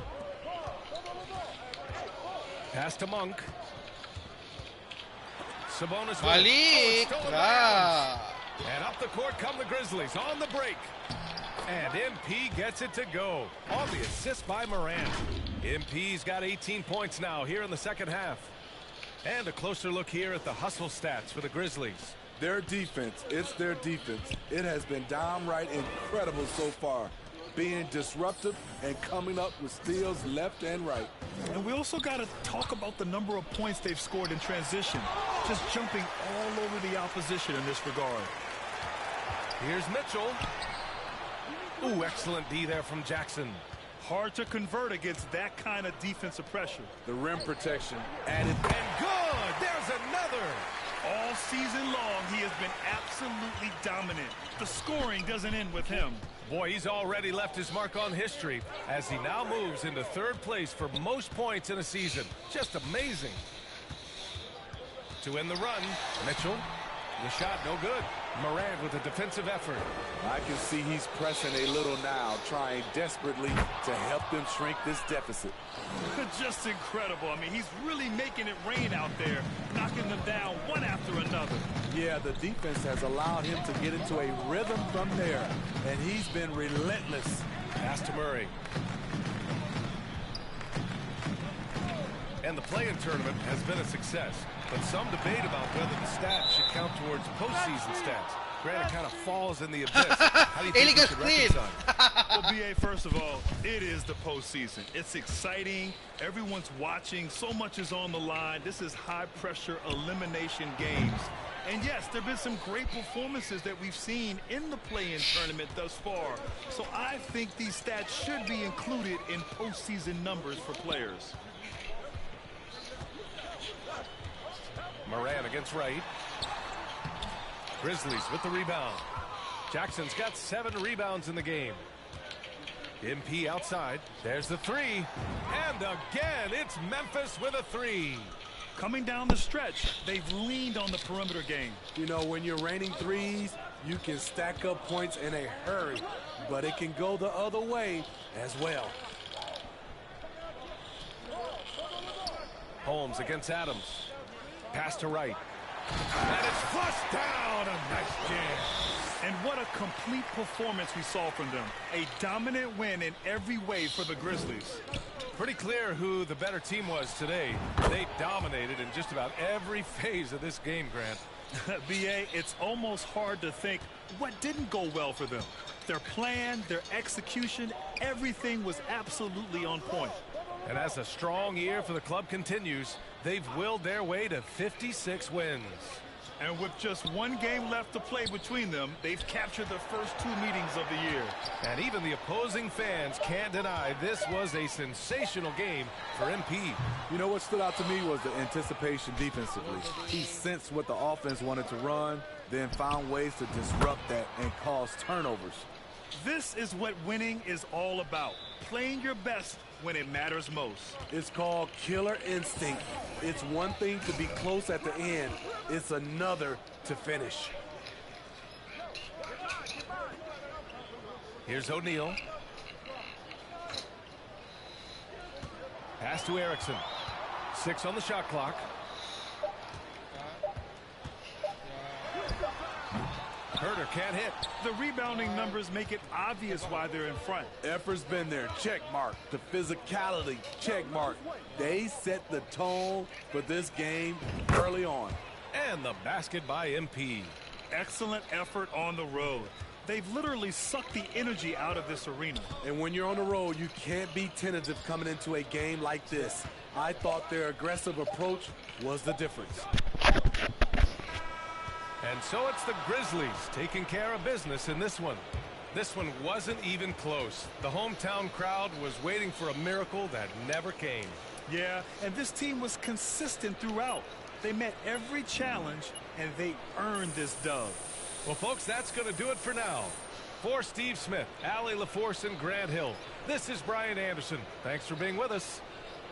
Pass to Monk. Sabonis. Malik. And up the court come the Grizzlies on the break. And MP gets it to go on the assist by Morant. MP's got 18 points now here in the second half. And a closer look here at the hustle stats for the Grizzlies. Their defense, it's their defense. It has been downright incredible so far, being disruptive and coming up with steals left and right. And we also got to talk about the number of points they've scored in transition, just jumping all over the opposition in this regard. Here's Mitchell. Ooh, excellent D there from Jackson. Hard to convert against that kind of defensive pressure. The rim protection added. And good! There's another! All season long, he has been absolutely dominant. The scoring doesn't end with him. Boy, he's already left his mark on history as he now moves into third place for most points in a season. Just amazing. To end the run, Mitchell. The shot no good. Morant with a defensive effort. I can see he's pressing a little now, trying desperately to help them shrink this deficit. Just incredible. I mean, he's really making it rain out there, knocking them down one after another. Yeah, the defense has allowed him to get into a rhythm from there, and he's been relentless. Pass to Murray. And the play-in tournament has been a success, but some debate about whether the stats should count towards postseason stats. Granted, kind of falls in the abyss. How do you think we should reconcile? Well, BA, first of all, it is the postseason. It's exciting. Everyone's watching. So much is on the line. This is high-pressure elimination games. And yes, there have been some great performances that we've seen in the play-in tournament thus far. So I think these stats should be included in postseason numbers for players. Morant against Wright. Grizzlies with the rebound. Jackson's got 7 rebounds in the game. MP outside. There's the three. And again, it's Memphis with a three. Coming down the stretch, they've leaned on the perimeter game. You know, when you're raining threes, you can stack up points in a hurry, but it can go the other way as well. Holmes against Adams. Pass to Wright. And it's flushed down. A nice jam. And what a complete performance we saw from them. A dominant win in every way for the Grizzlies. Pretty clear who the better team was today. They dominated in just about every phase of this game, Grant. BA, it's almost hard to think what didn't go well for them. Their plan, their execution, everything was absolutely on point. And as a strong year for the club continues, they've willed their way to 56 wins. And with just one game left to play between them, they've captured the first 2 meetings of the year. And even the opposing fans can't deny this was a sensational game for MP. You know what stood out to me was the anticipation defensively. He sensed what the offense wanted to run, then found ways to disrupt that and cause turnovers. This is what winning is all about. Playing your best when it matters most. It's called killer instinct. It's one thing to be close at the end. It's another to finish. Here's O'Neal. Pass to Erickson. 6 on the shot clock. Herter can't hit. The rebounding numbers make it obvious why they're in front. Effort's been there. Check mark. The physicality. Check mark. They set the tone for this game early on. And the basket by MP. Excellent effort on the road. They've literally sucked the energy out of this arena. And when you're on the road, you can't be tentative coming into a game like this. I thought their aggressive approach was the difference. And so it's the Grizzlies taking care of business in this one. This one wasn't even close. The hometown crowd was waiting for a miracle that never came. Yeah, and this team was consistent throughout. They met every challenge, and they earned this dub. Well, folks, that's going to do it for now. For Steve Smith, Allie LaForce, and Grant Hill, This is Brian Anderson. Thanks for being with us.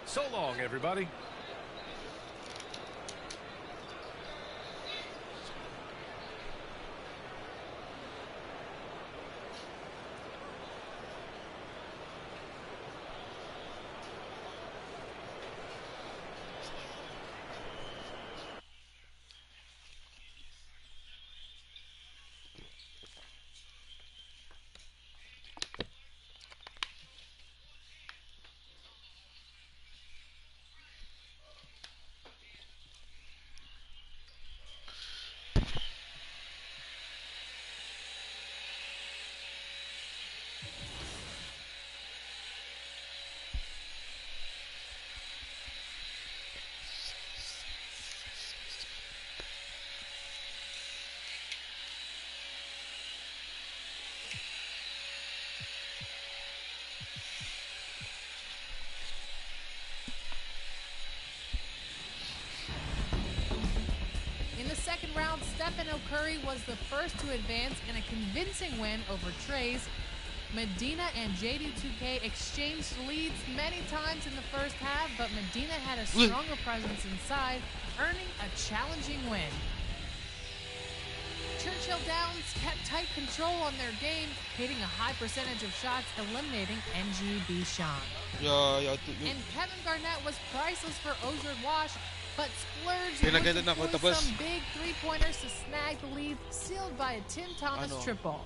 So long, everybody. Second round, Stephen Curry was the first to advance in a convincing win over Trey's. Medina and JD2K exchanged leads many times in the first half, but Medina had a stronger presence inside, earning a challenging win. Churchill Downs kept tight control on their game, hitting a high percentage of shots, eliminating NG Bishan. And Kevin Garnett was priceless for Ozard Wash, but splurged with some big three-pointers to snag the lead, sealed by a Tim Thomas triple.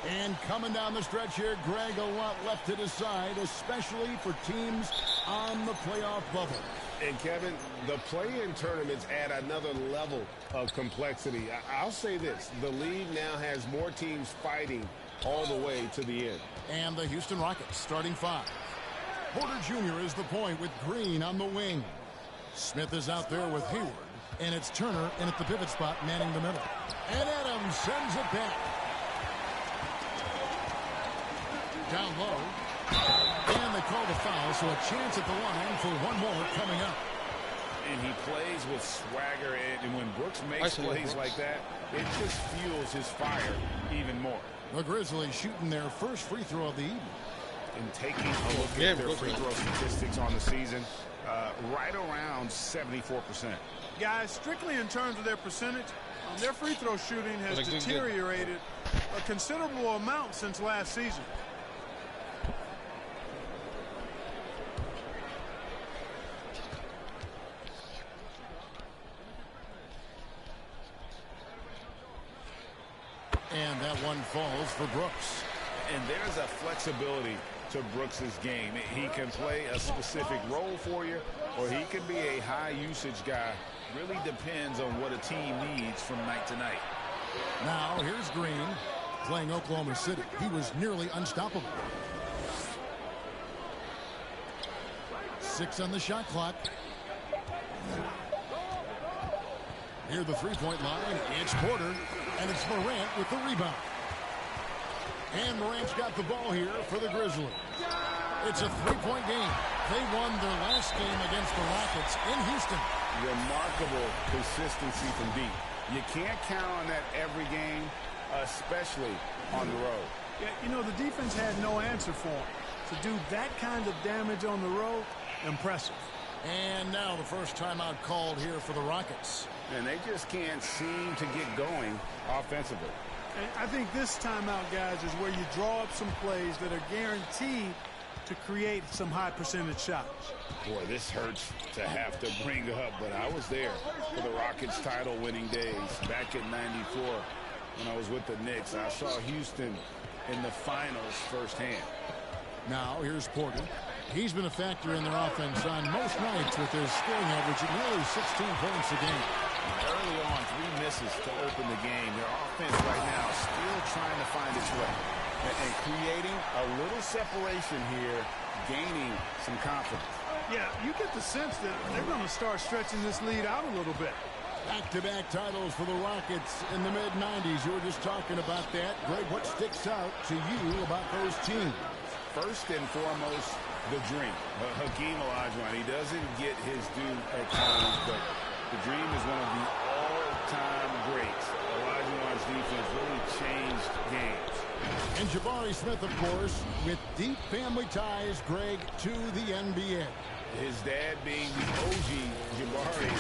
And coming down the stretch here, Greg, a lot left to decide, especially for teams on the playoff bubble. And Kevin, the play-in tournaments add another level of complexity. I'll say this, the league now has more teams fighting all the way to the end. And the Houston Rockets starting five. Porter Jr. is the point with Green on the wing. Smith is out there with Hayward, and it's Turner in at the pivot spot manning the middle. And Adams sends it back. Down low. And they call the foul, so a chance at the line for one more coming up. And he plays with swagger, and when Brooks makes plays like that, it just fuels his fire even more. The Grizzlies shooting their first free throw of the evening. And taking a look at their free throw statistics on the season, right around 74%. Guys, strictly in terms of their percentage, their free throw shooting has deteriorated a considerable amount since last season. And that one falls for Brooks. And there's a flexibility to Brooks's game. He can play a specific role for you, or he can be a high-usage guy. Really depends on what a team needs from night to night. Now, here's Green playing Oklahoma City. He was nearly unstoppable. 6 on the shot clock. Near the three-point line, it's Porter, and it's Morant with the rebound. And Morant's got the ball here for the Grizzlies. It's a three-point game. They won their last game against the Rockets in Houston. Remarkable consistency from deep. You can't count on that every game, especially on the road. Yeah, you know, the defense had no answer for him. To do that kind of damage on the road, impressive. And now the first timeout called here for the Rockets. And they just can't seem to get going offensively. And I think this timeout, guys, is where you draw up some plays that are guaranteed to create some high percentage shots. Boy, this hurts to have to bring up, but I was there for the Rockets title winning days back in '94 when I was with the Knicks. I saw Houston in the finals firsthand. Now here's Porter. He's been a factor in their offense on most nights with his scoring average at nearly 16 points a game. Early on, 3 misses to open the game. Their offense right now still trying to find its way. And creating a little separation here, gaining some confidence. Yeah, you get the sense that they're going to start stretching this lead out a little bit. Back-to-back titles for the Rockets in the mid-90s. You were just talking about that. Greg, what sticks out to you about those teams? First and foremost, the dream. Hakeem Olajuwon, he doesn't get his due at times, but the dream is one of the all-time greats. Olajuwon's defense really changed games. And Jabari Smith, of course, with deep family ties, Greg, to the NBA. His dad being the OG Jabari.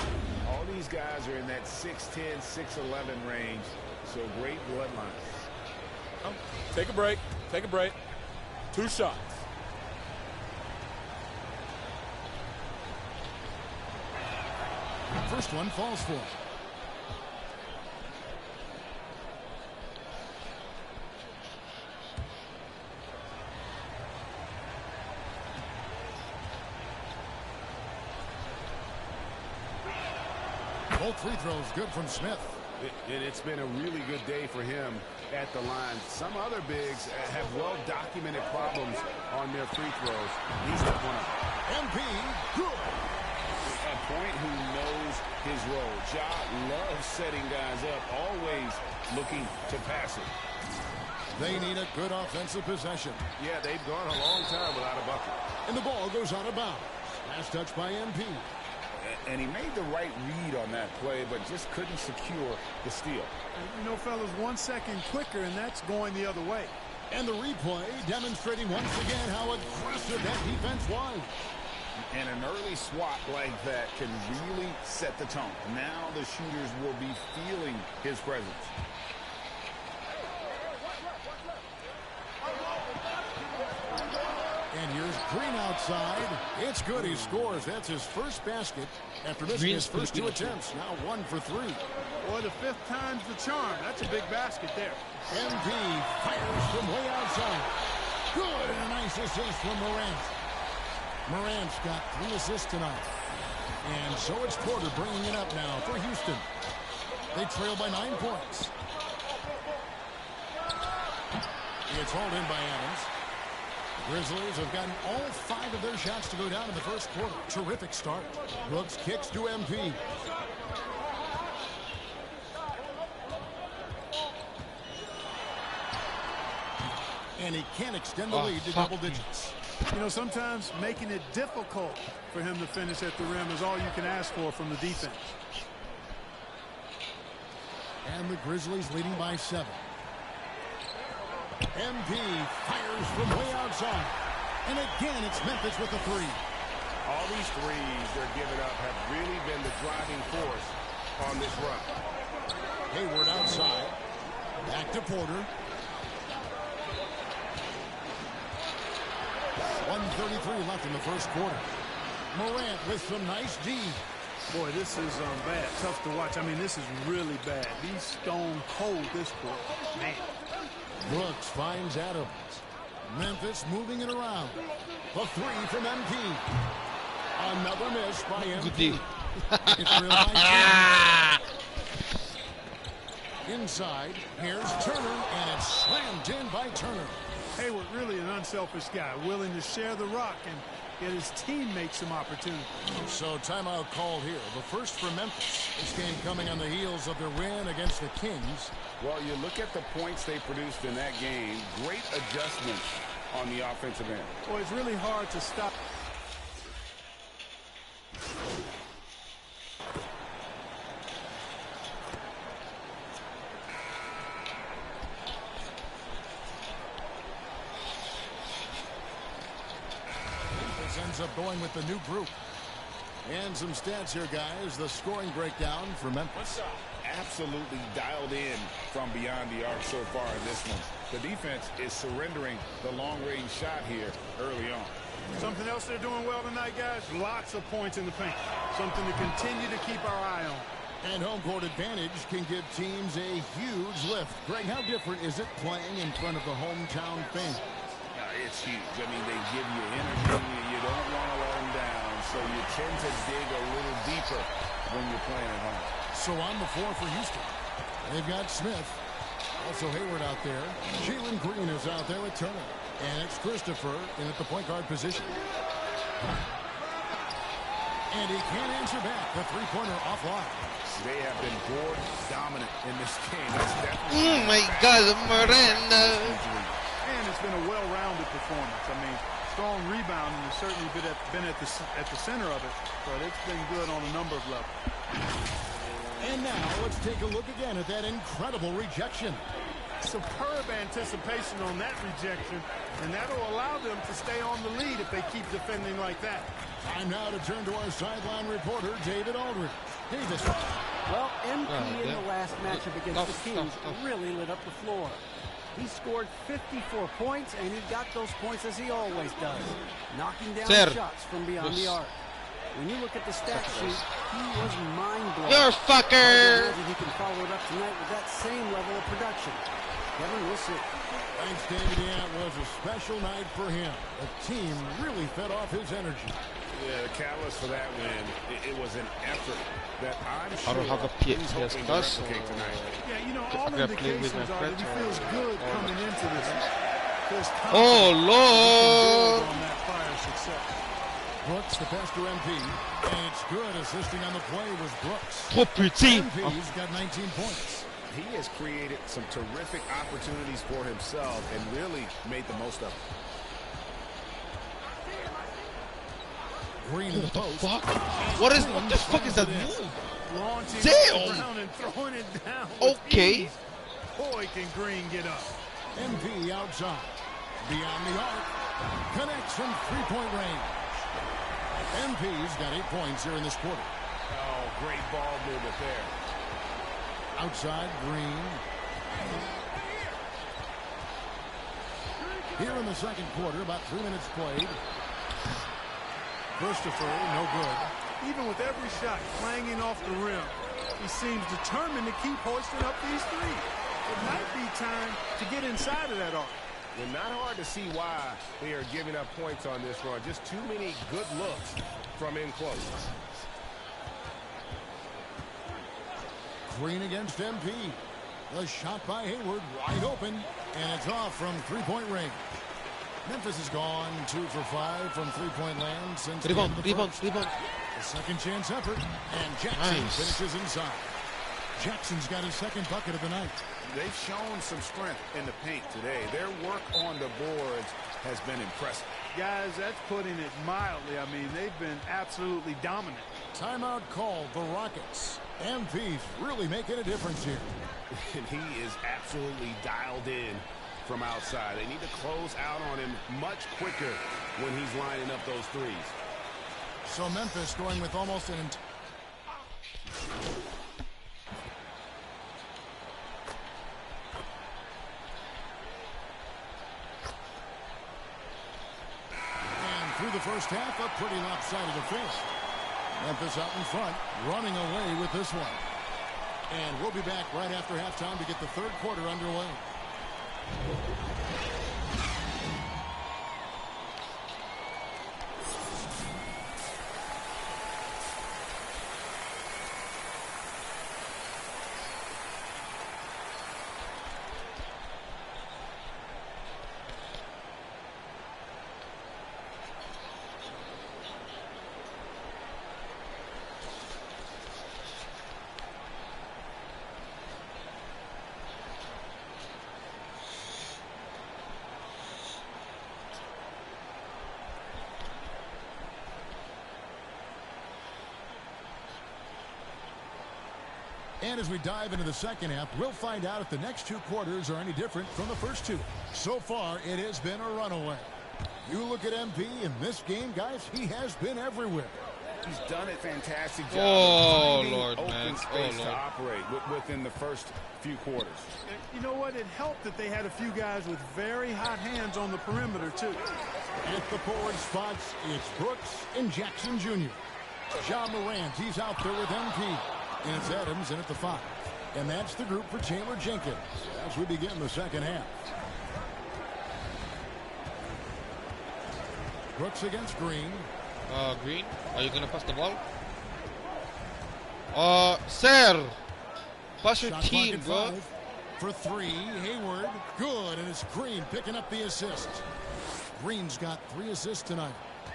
All these guys are in that 6'10", 6'11" range, so great bloodline. Oh, take a break. Take a break. 2 shots. First one falls for him. Both free throws good from Smith. It's been a really good day for him at the line. Some other bigs have well-documented problems on their free throws. He's not one of them. MP, good. A point who knows his role. Ja loves setting guys up, always looking to pass it. They need a good offensive possession. Yeah, they've gone a long time without a bucket. And the ball goes out of bounds. Last touch by MP. And he made the right read on that play, but just couldn't secure the steal. You know, fellas, 1 second quicker, and that's going the other way. And the replay demonstrating once again how aggressive that defense was. And an early swat like that can really set the tone. Now the shooters will be feeling his presence. And here's Green outside. It's good. He scores. That's his first basket after missing his first 2 attempts. Now 1 for 3. Boy, the 5th time's the charm. That's a big basket there. MP fires from way outside. Good. And a nice assist from Morant. Morant's got 3 assists tonight. And so it's Porter bringing it up now for Houston. They trail by 9 points. It's hauled in by Adams. Grizzlies have gotten all 5 of their shots to go down in the first quarter. Terrific start. Brooks kicks to MP. And he can't extend the lead to double digits. You know, sometimes making it difficult for him to finish at the rim is all you can ask for from the defense. And the Grizzlies leading by 7. MP fires from way outside. And again, it's Memphis with the 3. All these threes they're giving up have really been the driving force on this run. Hayward outside. Back to Porter. 1:33 left in the first quarter. Morant with some nice D. Boy, this is bad. Tough to watch. I mean, this is really bad. He's stone cold this quarter. Man. Brooks finds Adams. Memphis moving it around. The 3 from MP. Another miss by MP. It's real Inside, here's Turner, and it's slammed in by Turner. Hayward, really an unselfish guy, willing to share the rock and get his teammates some opportunity. So timeout called here. The first for Memphis. This game coming on the heels of their win against the Kings. Well, you look at the points they produced in that game. Great adjustments on the offensive end. Well, it's really hard to stop. Memphis ends up going with the new group. And some stats here, guys. The scoring breakdown for Memphis. Absolutely dialed in from beyond the arc so far in this one. The defense is surrendering the long-range shot here early on. Something else they're doing well tonight, guys. Lots of points in the paint. Something to continue to keep our eye on. And home court advantage can give teams a huge lift. Greg, how different is it playing in front of the hometown fans? It's huge. I mean, they give you energy. You don't want to let them down, so you tend to dig a little deeper when you're playing at home. So on the floor for Houston, they've got Smith. Also Hayward out there. Jalen Green is out there with Turner. And it's Christopher in at the point guard position. And he can't answer back. The three-pointer offline. They have been board dominant in this game. That's Oh my God, Miranda. And it's been a well-rounded performance. I mean, strong rebounding has certainly been at the center of it, but it's been good on a number of levels. And now let's take a look again at that incredible rejection. Superb anticipation on that rejection, and that'll allow them to stay on the lead if they keep defending like that. Time now to turn to our sideline reporter, David Aldridge. Davis. Well, MP in the last matchup against the Kings really lit up the floor. He scored 54 points, and he got those points as he always does, knocking down shots from beyond the arc. When you look at the stat sheet, he was mind-blowing. You're a fucker! He can follow it up tonight with that same level of production. Kevin, we'll see. Thanks, David. Yeah, it was a special night for him. The team really fed off his energy. Yeah, the catalyst for that win, it was an effort that I'm sure I don't have a he's hoping to replicate tonight. Yeah, you know, all indications are that he feels good coming into this. Oh, Lord! On that fire success. Brooks, the best to MP, and it's good assisting on the play was Brooks. Oh, putain! MP's got 19 points. He has created some terrific opportunities for himself and really made the most of it. Green in the post. What the fuck is that move? Launching Damn! around and throwing it down. Okay. Boy, can Green get up. MP outside. Beyond the arc. Connects from three-point range. MP's got 8 points here in this quarter. Oh, great ball movement there. Outside, Green. Here in the second quarter, about 3 minutes played. Christopher, no good. Even with every shot clanging off the rim, he seems determined to keep hoisting up these threes. It might be time to get inside of that arc. Well, not hard to see why they are giving up points on this run. Just too many good looks from in close. Green against MP. The shot by Hayward, wide open, and it's off from three-point range. Memphis has gone 2 for 5 from three-point land since rebound. The second chance effort, and Jackson finishes inside. Jackson's got his second bucket of the night. They've shown some strength in the paint today. Their work on the boards has been impressive. Guys, that's putting it mildly. I mean, they've been absolutely dominant. Timeout called the Rockets. MP's really making a difference here. And he is absolutely dialed in from outside. They need to close out on him much quicker when he's lining up those threes. So Memphis going with almost an through the first half, a pretty lopsided affair. Memphis out in front, running away with this one. And we'll be back right after halftime to get the third quarter underway. And as we dive into the second half, we'll find out if the next two quarters are any different from the first two. So far, it has been a runaway. You look at MP in this game, guys, he has been everywhere. He's done a fantastic job of Lord, open space to operate within the first few quarters. You know what? It helped that they had a few guys with very hot hands on the perimeter, too. At the forward spots, it's Brooks and Jackson Jr. Ja Morant, he's out there with MP. And it's Adams in at the 5. And that's the group for Taylor Jenkins as we begin the second half. Brooks against Green. Green, are you going to pass the ball? Sir, pass your team, bro. For 3, Hayward, good, and it's Green picking up the assist. Green's got 3 assists tonight.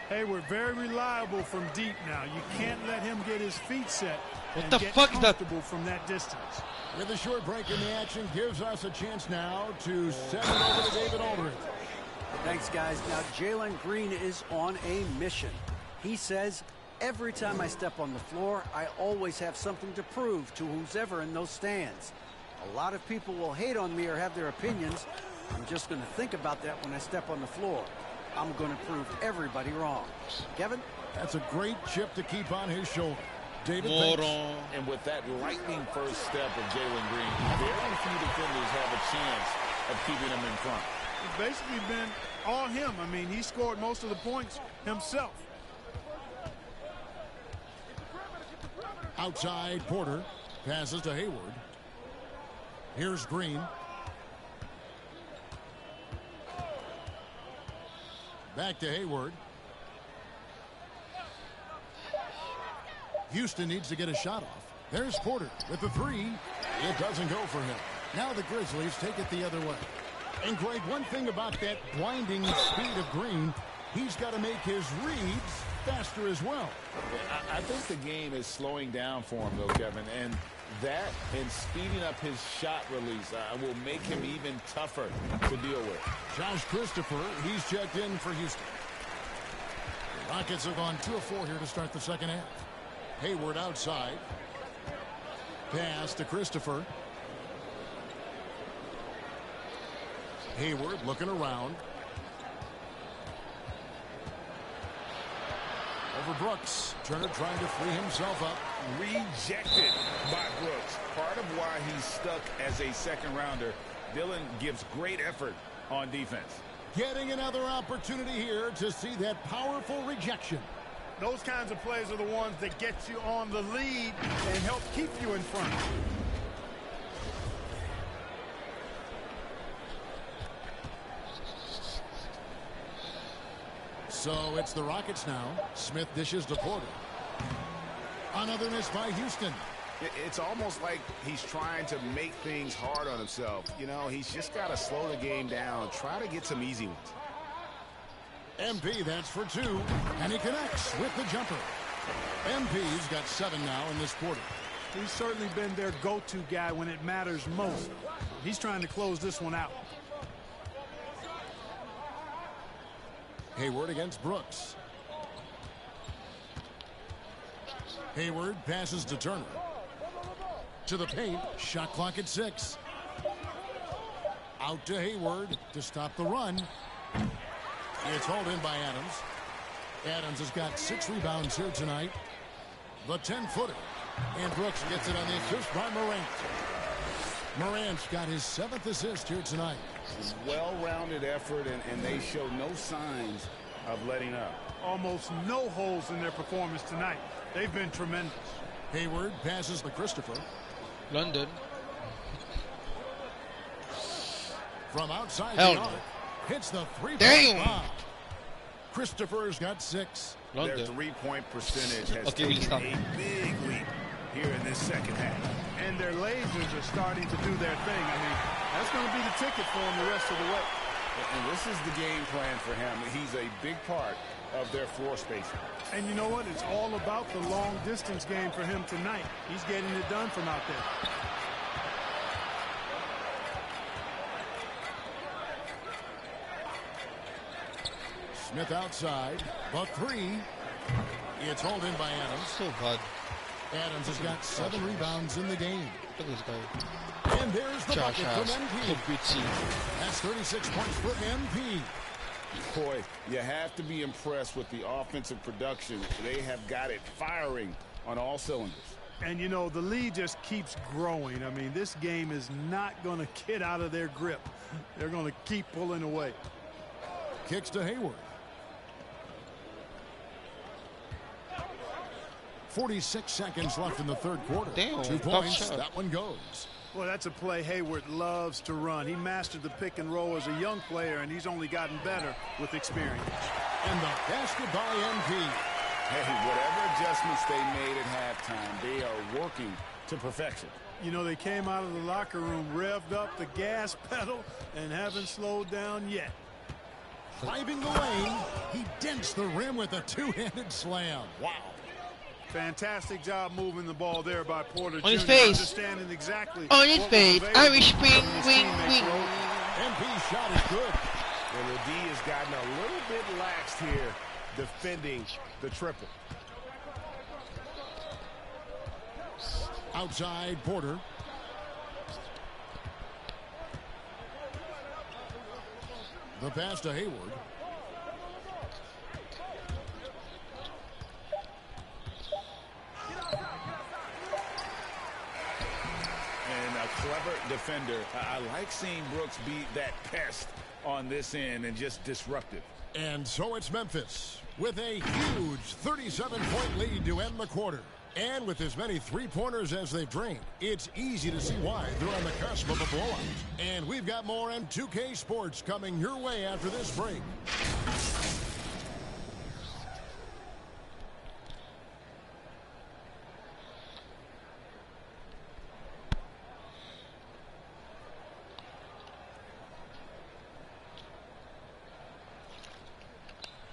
Hayward very reliable from deep now. You can't let him get his feet set What and the get fuck is that? comfortable from that distance. With a short break in the action gives us a chance now to send it over to David Aldridge. Thanks, guys. Now, Jalen Green is on a mission. He says, every time I step on the floor, I always have something to prove to who's ever in those stands. A lot of people will hate on me or have their opinions. I'm just going to think about that when I step on the floor. I'm going to prove everybody wrong. Kevin? That's a great chip to keep on his shoulder. David, Moron. And with that lightning first step of Jalen Green, very few defenders have a chance of keeping him in front. It's basically been all him. I mean, he scored most of the points himself. Outside, Porter passes to Hayward. Here's Green. Back to Hayward. Houston needs to get a shot off. There's Porter with the three. It doesn't go for him. Now the Grizzlies take it the other way. And Greg, one thing about that blinding speed of Green, he's got to make his reads faster as well. I think the game is slowing down for him, though, Kevin. And that and speeding up his shot release will make him even tougher to deal with. Josh Christopher, he's checked in for Houston. The Rockets have gone 2 of 4 here to start the second half. Hayward outside. Pass to Christopher. Hayward looking around. Over Brooks. Turner trying to free himself up. Rejected by Brooks. Part of why he's stuck as a second rounder. Dillon gives great effort on defense. Getting another opportunity here to see that powerful rejection. Those kinds of plays are the ones that get you on the lead and help keep you in front. So it's the Rockets now. Smith dishes to Porter. Another miss by Houston. It's almost like he's trying to make things hard on himself. You know, he's just got to slow the game down. Try to get some easy ones. MP, that's for 2. And he connects with the jumper. MP's got 7 now in this quarter. He's certainly been their go-to guy when it matters most. He's trying to close this one out. Hayward against Brooks. Hayward passes to Turner. To the paint. Shot clock at 6. Out to Hayward to stop the run. It's hauled in by Adams. Adams has got 6 rebounds here tonight. The 10-footer. And Brooks gets it on the assist by Morant. Morant's got his 7th assist here tonight. Well-rounded effort, and they show no signs of letting up. Almost no holes in their performance tonight. They've been tremendous. Hayward passes to Christopher. London. From outside Hell the no. arc. Hits the 3-point Damn. bomb. Christopher's got 6. Their 3-point percentage has taken a big leap here in this second half. And their lasers are starting to do their thing. I mean, that's going to be the ticket for them the rest of the way. And this is the game plan for him. He's a big part of their floor spacing. And you know what? It's all about the long distance game for him tonight. He's getting it done from out there. Smith outside. The 3. It's hauled in by Adams. So hard. Adams has got 7 rebounds in the game. Look at this guy. And there's the Josh bucket from Hart. MP. That's 36 points for MP. Boy, you have to be impressed with the offensive production. They have got it firing on all cylinders. And, you know, the lead just keeps growing. I mean, this game is not going to get out of their grip. They're going to keep pulling away. Kicks to Hayward. 46 seconds left in the third quarter. Damn, 2 tough points. shot. That one goes. Well, that's a play Hayward loves to run. He mastered the pick and roll as a young player, and he's only gotten better with experience. And the basket by MP. Hey, whatever adjustments they made at halftime, they are working to perfection. You know, they came out of the locker room, revved up the gas pedal, and haven't slowed down yet. Driving the lane, he dents the rim with a two-handed slam. Wow. Fantastic job moving the ball there by Porter On his Jr. face. Understanding exactly On his face. Irish swing, wing, wing. MP's shot is good. And the D has gotten a little bit laxed here defending the triple. Outside Porter. The pass to Hayward. And a clever defender. I like seeing Brooks be that pest on this end and just disruptive. And so it's Memphis with a huge 37-point lead to end the quarter. And with as many three-pointers as they've drained, it's easy to see why they're on the cusp of a blowout. And we've got more M2K Sports coming your way after this break.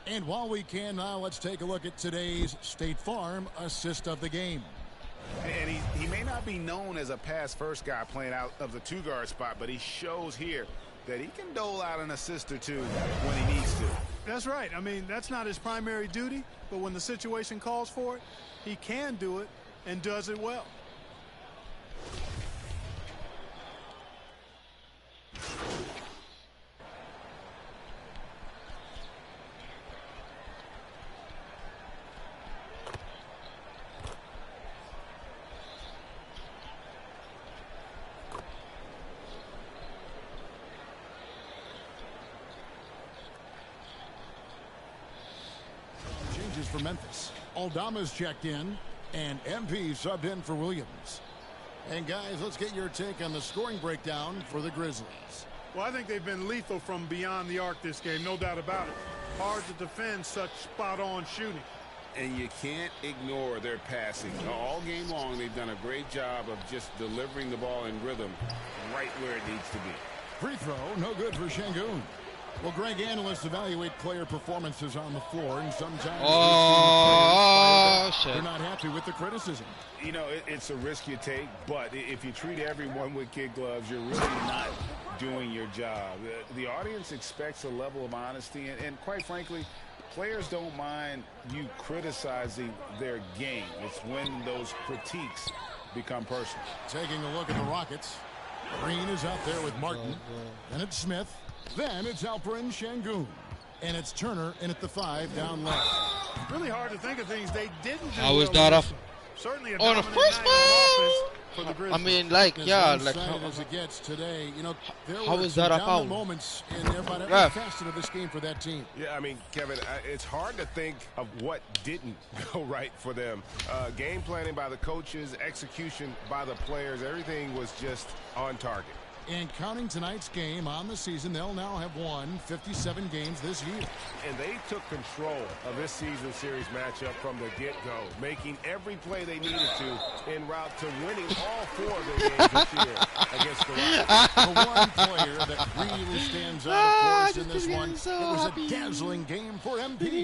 And while we can now, let's take a look at today's State Farm assist of the game. And he may not be known as a pass-first guy playing out of the two-guard spot, but he shows here that he can dole out an assist or two when he needs to. That's right. I mean, that's not his primary duty, but when the situation calls for it, he can do it and does it well. For Memphis. Aldama's checked in, and MP subbed in for Williams. And guys, let's get your take on the scoring breakdown for the Grizzlies. Well, I think they've been lethal from beyond the arc this game, no doubt about it. Hard to defend such spot-on shooting. And you can't ignore their passing. All game long, they've done a great job of just delivering the ball in rhythm right where it needs to be. Free throw, no good for Şengün. Well, Greg, analysts evaluate player performances on the floor, and sometimes they're not happy with the criticism. You know, it's a risk you take, but if you treat everyone with kid gloves, you're really not doing your job. The audience expects a level of honesty, and quite frankly, players don't mind you criticizing their game. It's when those critiques become personal. Taking a look at the Rockets. Green is out there with Martin. Then it's Smith. Then it's Alperen Şengün. And it's Turner in at the 5 down left. Really hard to think of things they didn't do. I was not off. Certainly a on the first one. I mean, like, yeah, like how as it gets today, you know, there how were is some that a down foul? moments in there, but every facet of this game for that team. Yeah, I mean, Kevin, it's hard to think of what didn't go right for them. Game planning by the coaches, execution by the players, everything was just on target. And counting tonight's game on the season, they'll now have won 57 games this year. And they took control of this season series matchup from the get-go, making every play they needed to en route to winning all 4 of their games this year against the Rockets. The one player that really stands out, of course, in this one, it was a dazzling game for MP. As he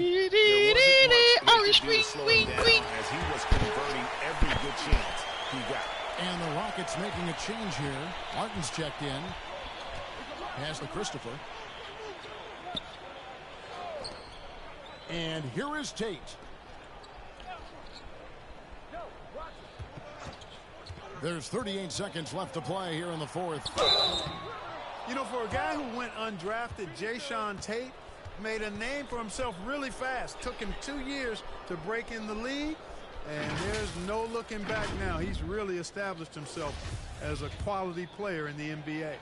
was converting every good chance he got. And the Rockets making a change here. Martin's checked in. Pass to Christopher. And here is Tate. There's 38 seconds left to play here in the 4th. You know, for a guy who went undrafted, Jae'Sean Tate made a name for himself really fast. Took him 2 years to break in the league. And there's no looking back now. He's really established himself as a quality player in the NBA.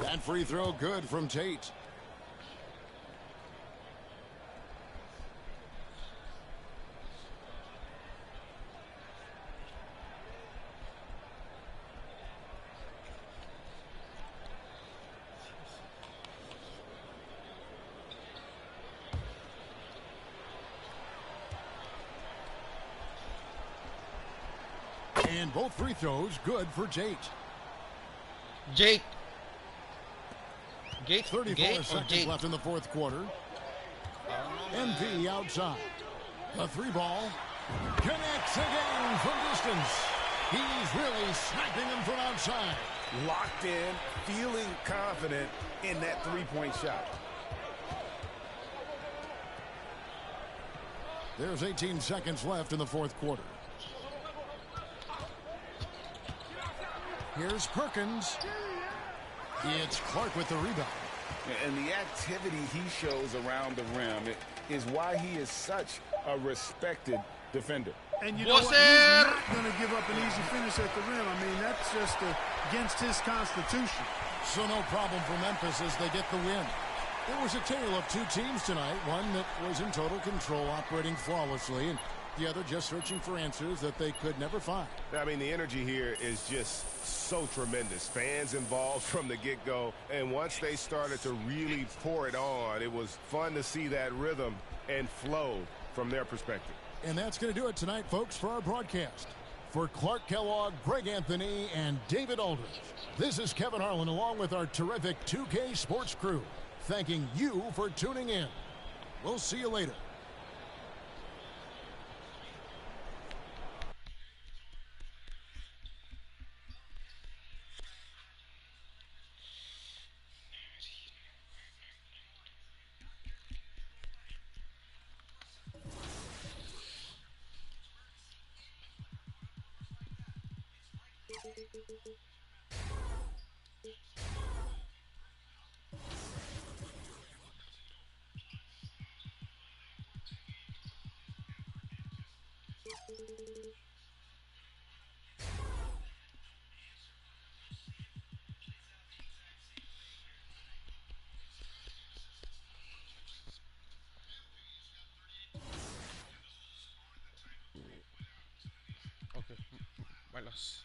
That free throw good from Tate. And both free throws good for Tate. Jake Gate, 34 seconds left in the fourth quarter. MP outside. The three ball connects again from distance. He's really sniping him from outside. Locked in, feeling confident in that three-point shot. There's 18 seconds left in the fourth quarter. Here's Perkins. It's Clark with the rebound. And the activity he shows around the rim is why he is such a respected defender. And you know what? He's not going to give up an easy finish at the rim. I mean, that's just against his constitution. So no problem for Memphis as they get the win. It was a tale of two teams tonight, one that was in total control, operating flawlessly, and the other just searching for answers that they could never find. I mean, the energy here is just so tremendous. Fans involved from the get-go, and once they started to really pour it on, it was fun to see that rhythm and flow from their perspective. And that's going to do it tonight, folks, for our broadcast. For Clark Kellogg, Greg Anthony, and David Aldridge, this is Kevin Harlan along with our terrific 2K Sports crew, thanking you for tuning in. We'll see you later. Okay, malas.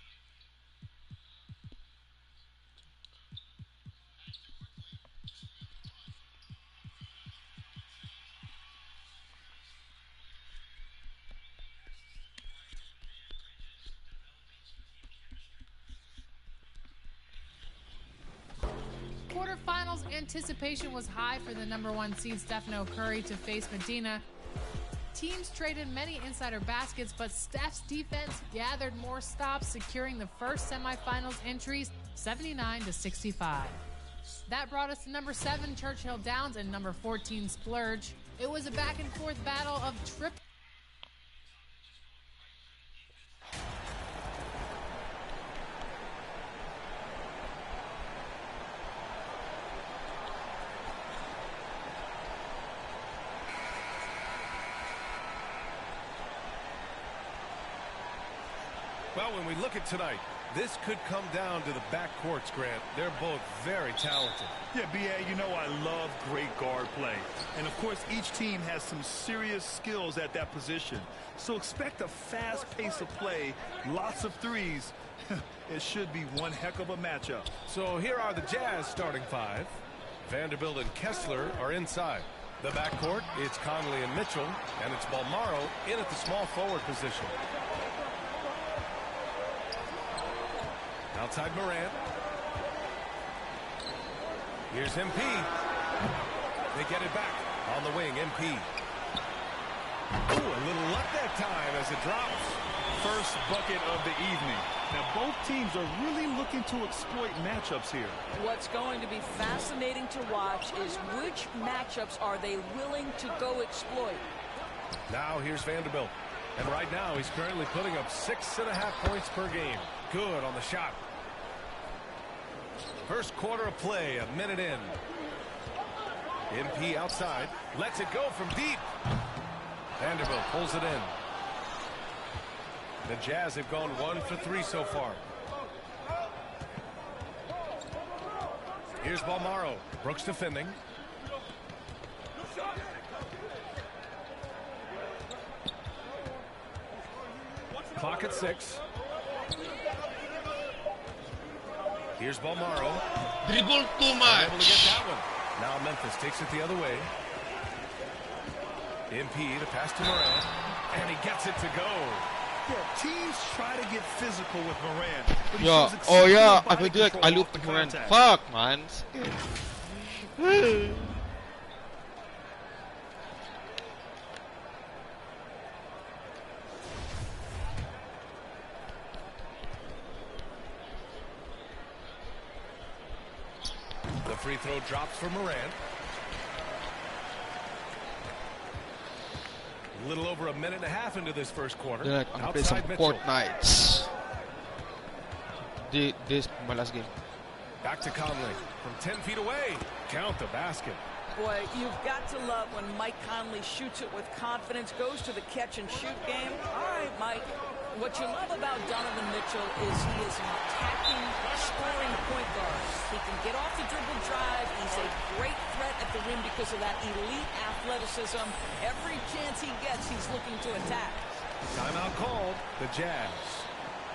Quarterfinals anticipation was high for the #1 seed Stephen Curry to face Medina. Teams traded many insider baskets, but Steph's defense gathered more stops, securing the first semifinals entries 79-65. That brought us to #7 Churchill Downs and #14 Splurge. It was a back and forth battle of triple. Well, when we look at tonight, this could come down to the backcourts, Grant. They're both very talented. Yeah, B.A., you know I love great guard play. And, of course, each team has some serious skills at that position. So expect a fast pace of play, lots of threes. It should be one heck of a matchup. So here are the Jazz starting five. Vanderbilt and Kessler are inside. The backcourt, it's Conley and Mitchell, and it's Balmaro in at the small forward position. Outside Morant. Here's MP. They get it back on the wing. MP. Ooh, a little luck that time as it drops. First bucket of the evening. Now both teams are really looking to exploit matchups here. What's going to be fascinating to watch is which matchups are they willing to go exploit. Now here's Vanderbilt. And right now he's currently putting up 6.5 points per game. Good on the shot. First quarter of play, a minute in. MP outside, lets it go from deep. Vanderbilt pulls it in. The Jazz have gone 1 for 3 so far. Here's Balmaro. Brooks defending. Clock at 6. Here's Balmaro. Dribble too much. Able to get that one. Now Memphis takes it the other way. MP, the pass to Morant. And he gets it to go. Yeah, teams try to get physical with Morant. Yeah, oh yeah, I will do like alley-oop Morant. Fuck, man. The free throw drops for Morant. A little over a minute and a half into this first quarter. Then I'm gonna play some Fortnite. This my last game. Back to Conley from 10 feet away. Count the basket. Boy, you've got to love when Mike Conley shoots it with confidence, goes to the catch-and-shoot game. All right, Mike. What you love about Donovan Mitchell is he is an attacking, scoring point guard. He can get off the dribble drive. He's a great threat at the rim because of that elite athleticism. Every chance he gets, he's looking to attack. Timeout called. The Jazz.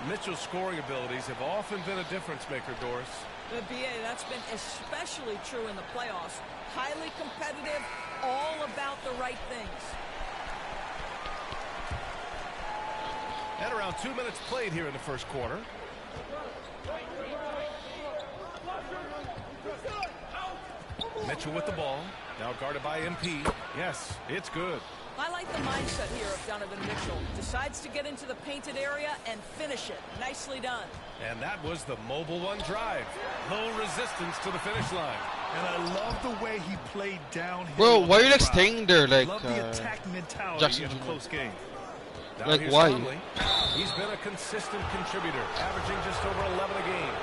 Mitchell's scoring abilities have often been a difference maker, Doris. The BA, that's been especially true in the playoffs. Highly competitive, all about the right things. And around 2 minutes played here in the first quarter. Mitchell with the ball. Now guarded by MP. Yes, it's good. I like the mindset here of Donovan Mitchell. Decides to get into the painted area and finish it. Nicely done. And that was the mobile one drive. Low resistance to the finish line. And I love the way he played downhill. Bro, why are you like staying there like love the attack mentality Jackson in a close game. Now like here's why? Conley. He's been a consistent contributor, averaging just over 11 a game.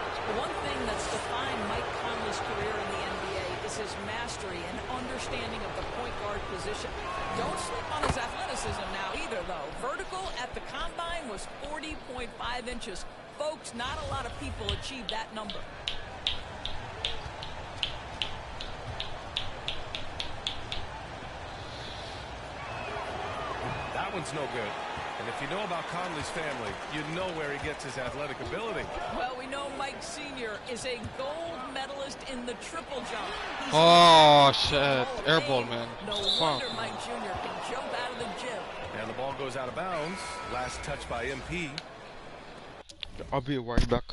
One thing that's defined Mike Conley's career in the NBA is his mastery and understanding of the point guard position. Don't sleep on his athleticism now either, though. Vertical at the combine was 40.5 inches. Folks, not a lot of people achieve that number. That one's no good. And if you know about Conley's family, you know where he gets his athletic ability. Well, we know Mike Sr. is a gold medalist in the triple jump. He's Oh shit, airball, man. no Fuck. wonder Mike Jr. can jump out of the gym. And the ball goes out of bounds. Last touch by MP. I'll be right back.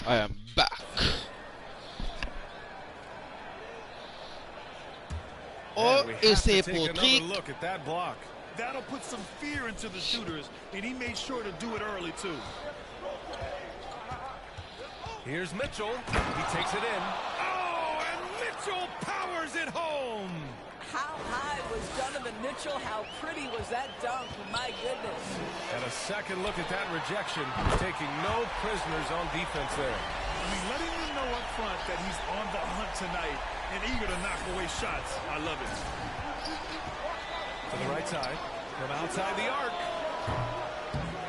I am back. And we have to ese take another poquito. look at that block. That'll put some fear into the shooters, and he made sure to do it early, too. Here's Mitchell. He takes it in. Oh, and Mitchell powers it home. How high was Donovan Mitchell? How pretty was that dunk? My goodness. And a second look at that rejection. Taking no prisoners on defense there. I mean, letting them know up front that he's on the hunt tonight and eager to knock away shots. I love it. To the right side, from outside the arc.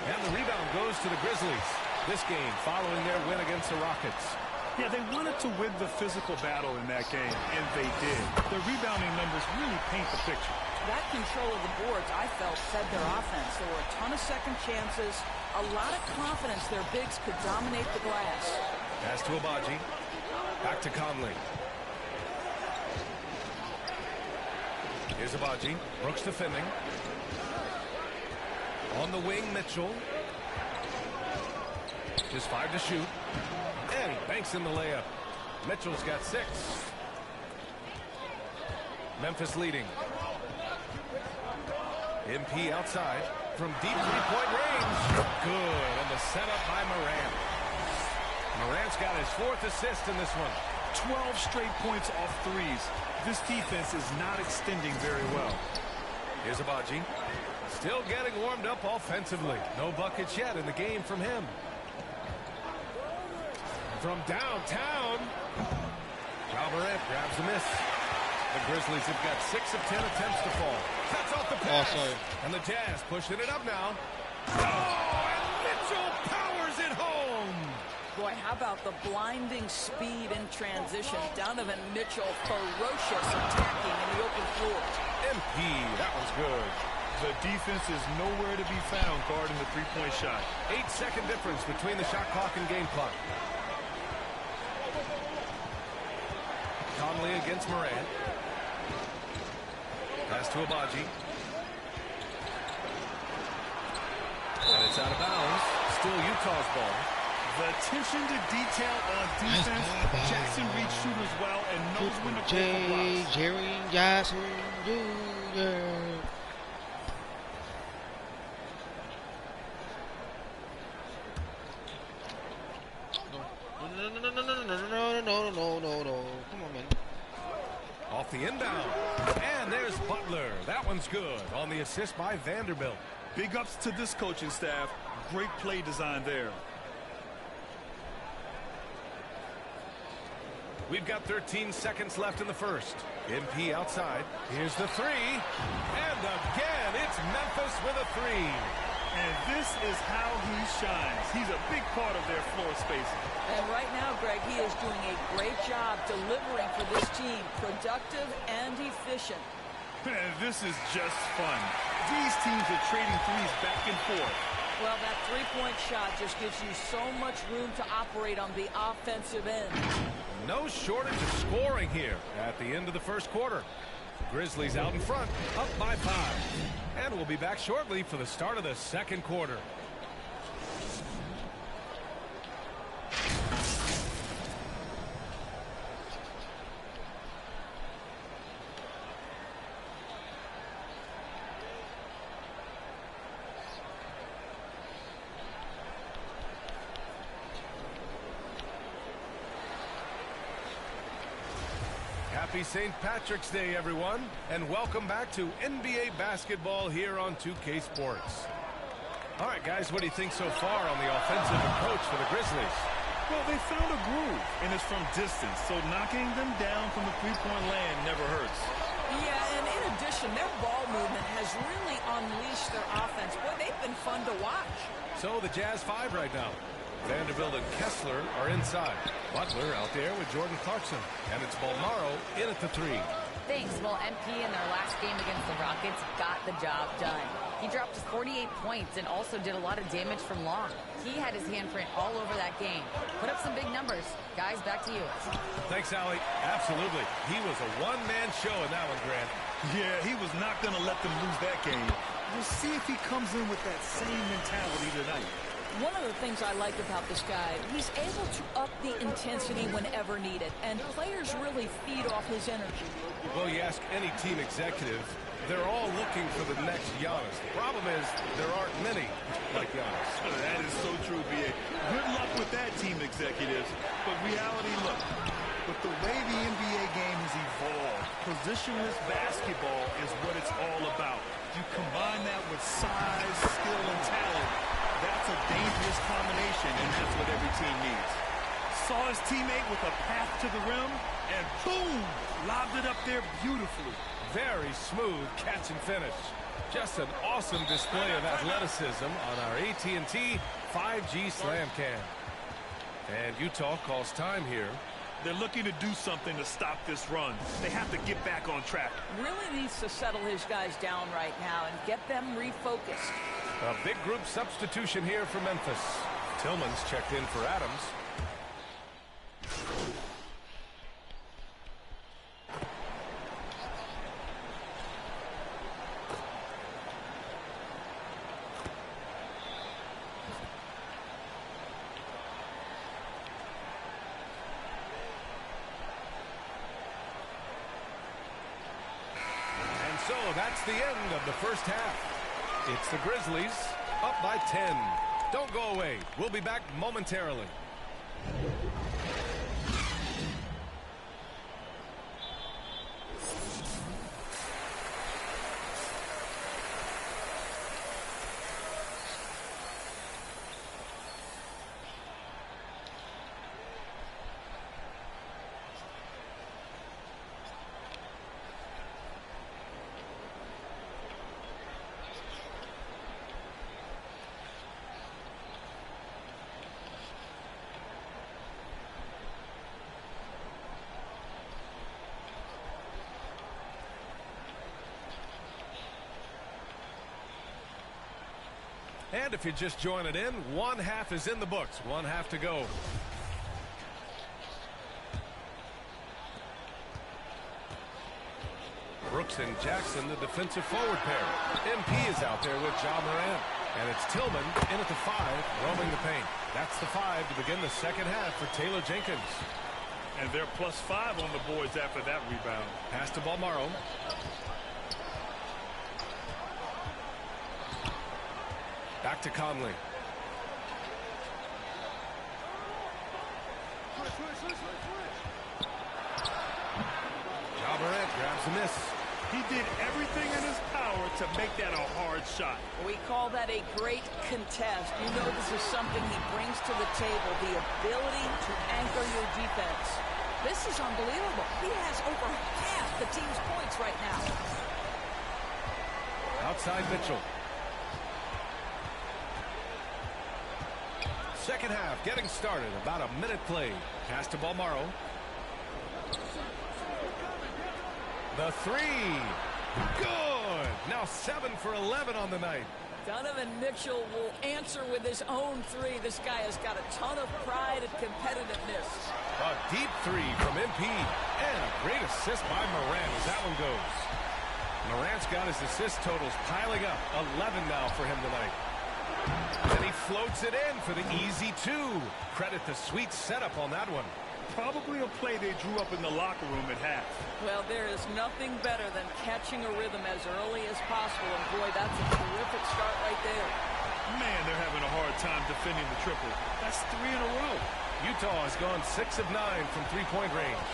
And the rebound goes to the Grizzlies. This game following their win against the Rockets. Yeah, they wanted to win the physical battle in that game, and they did. The rebounding numbers really paint the picture. That control of the boards, I felt, fed their offense. There were a ton of second chances, a lot of confidence their bigs could dominate the glass. Pass to Abaji. Back to Conley. Here's Abaji. Brooks defending. On the wing, Mitchell. Just 5 to shoot. And he banks in the layup. Mitchell's got 6. Memphis leading. MP outside from deep three-point range. Good. And the setup by Morant. Morant's got his 4th assist in this one. 12 straight points off threes. This defense is not extending very well. Here's Agbaji. Still getting warmed up offensively. No buckets yet in the game from him. From downtown, Ja Morant grabs a miss. The Grizzlies have got 6 of 10 attempts to fall. Cuts off the pass. Oh, sorry. And the Jazz pushing it up now. Oh, and Mitchell powers it home. Boy, how about the blinding speed in transition? Donovan Mitchell, ferocious attacking in the open floor. MP, that was good. The defense is nowhere to be found guarding the three-point shot. 8-second difference between the shot clock and game clock. Conley against Morant. Pass to Agbaji. And it's out of bounds. Still Utah's ball. The attention to detail on defense. Jackson reads shooters well and knows when to call for blocks. Jerry Jackson Jr. No. Come on, man. Off the inbound. And there's Butler. That one's good on the assist by Vanderbilt. Big ups to this coaching staff. Great play design there. We've got 13 seconds left in the first. MP outside. Here's the three. And again, it's Memphis with a three. And this is how he shines. He's a big part of their floor spacing. And right now, Greg, he is doing a great job delivering for this team. Productive and efficient. And this is just fun. These teams are trading threes back and forth. Well, that three-point shot just gives you so much room to operate on the offensive end. No shortage of scoring here at the end of the first quarter. Grizzlies out in front, up by 5. And we'll be back shortly for the start of the second quarter. Happy St. Patrick's Day, everyone, and welcome back to NBA basketball here on 2K Sports. All right, guys, what do you think so far on the offensive approach for the Grizzlies? Well, they found a groove, and it's from distance, so knocking them down from the three-point land never hurts. Yeah, and in addition, their ball movement has really unleashed their offense. Boy, they've been fun to watch. So the Jazz 5 right now. Vanderbilt and Kessler are inside. Butler out there with Jordan Clarkson. And it's Bolmaro in at the three. Thanks. Well, MP in their last game against the Rockets got the job done. He dropped 48 points and also did a lot of damage from long. He had his handprint all over that game. Put up some big numbers. Guys, back to you. Thanks, Allie. Absolutely. He was a one-man show in that one, Grant. Yeah, he was not going to let them lose that game. We'll see if he comes in with that same mentality tonight. One of the things I like about this guy, he's able to up the intensity whenever needed, and players really feed off his energy. Well, you ask any team executive, they're all looking for the next Giannis. The problem is there aren't many like Giannis. That is so true, B.A. Good luck with that, team executives. But reality, look, with the way the NBA game has evolved, positionless basketball is what it's all about. You combine that with size, skill, and talent. That's a dangerous combination, and that's what every team needs. Saw his teammate with a path to the rim, and boom, lobbed it up there beautifully. Very smooth catch and finish. Just an awesome display of athleticism on our AT&T 5G Slam Cam. And Utah calls time here. They're looking to do something to stop this run. They have to get back on track. Really needs to settle his guys down right now and get them refocused. A big group substitution here for Memphis. Tillman's checked in for Adams. And so that's the end of the first half. It's the Grizzlies up by 10. Don't go away. We'll be back momentarily. And if you're just joining in, one half is in the books. One half to go. Brooks and Jackson, the defensive forward pair. MP is out there with Ja Morant. And it's Tillman in at the 5, roaming the paint. That's the 5 to begin the second half for Taylor Jenkins. And they're +5 on the boards after that rebound. Pass to Bolmaro. Back to Conley. Ja Morant grabs a miss. He did everything in his power to make that a hard shot. We call that a great contest. You know this is something he brings to the table, the ability to anchor your defense. This is unbelievable. He has over half the team's points right now. Outside Mitchell. Second half getting started. About a minute played. Pass to Bolmaro. The 3. Good. Now 7 for 11 on the night. Donovan Mitchell will answer with his own 3. This guy has got a ton of pride and competitiveness. A deep 3 from MP. And a great assist by Morant as that one goes. Morant's got his assist totals piling up. 11 now for him tonight. And he floats it in for the easy 2. Credit the sweet setup on that one. Probably a play they drew up in the locker room at half. Well, there is nothing better than catching a rhythm as early as possible. And boy, that's a terrific start right there. Man, they're having a hard time defending the triple. That's 3 in a row. Utah has gone 6 of 9 from three-point range.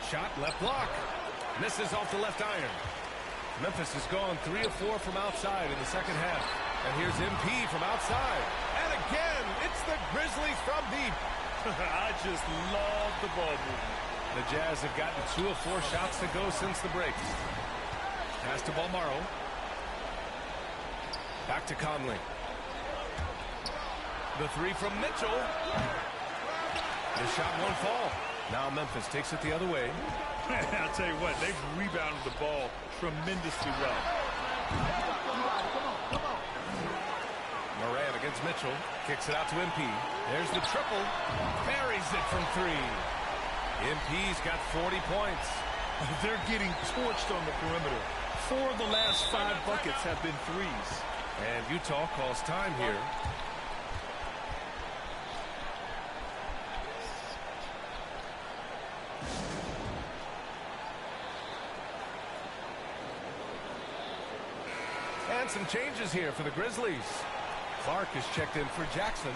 Shot left block. Misses off the left iron. Memphis has gone 3 of 4 from outside in the second half. And here's MP from outside. And again, it's the Grizzlies from deep. I just love the ball movement. The Jazz have gotten 2 of 4 shots to go since the break. Pass to Bolmaro. Back to Conley. The 3 from Mitchell. The shot won't fall. Now Memphis takes it the other way. I'll tell you what, they've rebounded the ball tremendously well. Morant against Mitchell. Kicks it out to MP. There's the triple. Buries it from 3. MP's got 40 points. They're getting torched on the perimeter. 4 of the last 5 buckets have been 3s. And Utah calls time here. And some changes here for the Grizzlies. Clark is checked in for Jackson.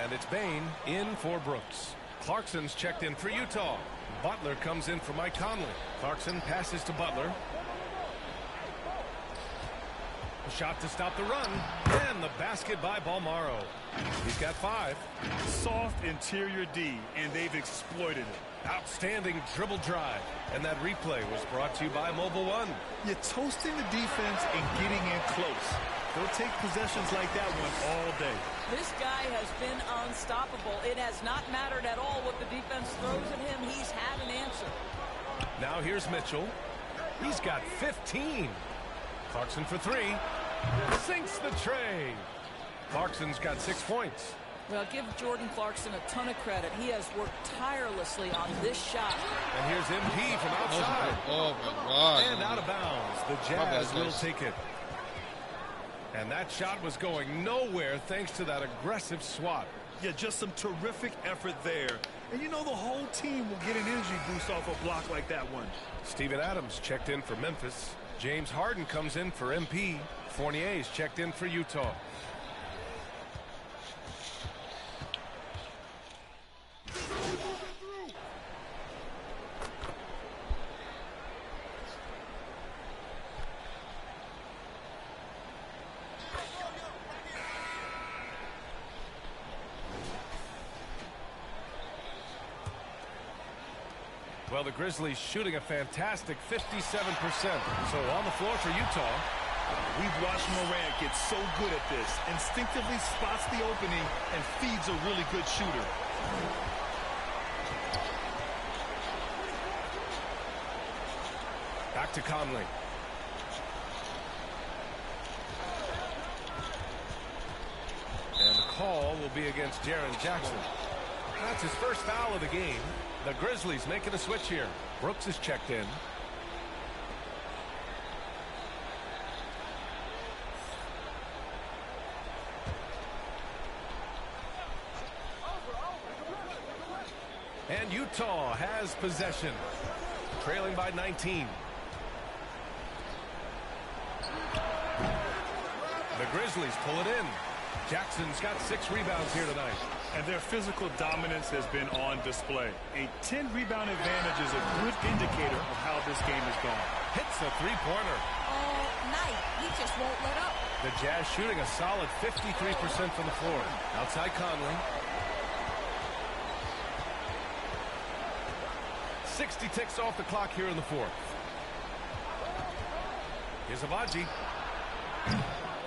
And it's Bane in for Brooks. Clarkson's checked in for Utah. Butler comes in for Mike Conley. Clarkson passes to Butler. A shot to stop the run. And the basket by Bolmaro. He's got 5. Soft interior D, and they've exploited it. Outstanding dribble drive. And that replay was brought to you by Mobile One. You're toasting the defense and getting in close. They'll take possessions like that one all day. This guy has been unstoppable. It has not mattered at all what the defense throws at him. He's had an answer. Now here's Mitchell. He's got 15. Clarkson for 3. Sinks the tray. Clarkson's got 6 points. Well, give Jordan Clarkson a ton of credit. He has worked tirelessly on this shot. And here's MP from outside. Oh, my God. And out of bounds. The Jazz will take it. And that shot was going nowhere thanks to that aggressive swat. Yeah, just some terrific effort there. And you know the whole team will get an energy boost off a block like that one. Steven Adams checked in for Memphis. James Harden comes in for MP. Fournier's checked in for Utah. Well, the Grizzlies shooting a fantastic 57%. So on the floor for Utah. We've watched Morant get so good at this. Instinctively spots the opening and feeds a really good shooter. Back to Conley. And the call will be against Jaren Jackson. That's his first foul of the game. The Grizzlies making a switch here. Brooks is checked in. And Utah has possession, trailing by 19. The Grizzlies pull it in. Jackson's got 6 rebounds here tonight. And their physical dominance has been on display. A 10-rebound advantage is a good indicator of how this game is going. Hits a three-pointer. All night, he just won't let up. The Jazz shooting a solid 53% from the floor. Outside Conley. 60 ticks off the clock here in the fourth. Here's Abaji.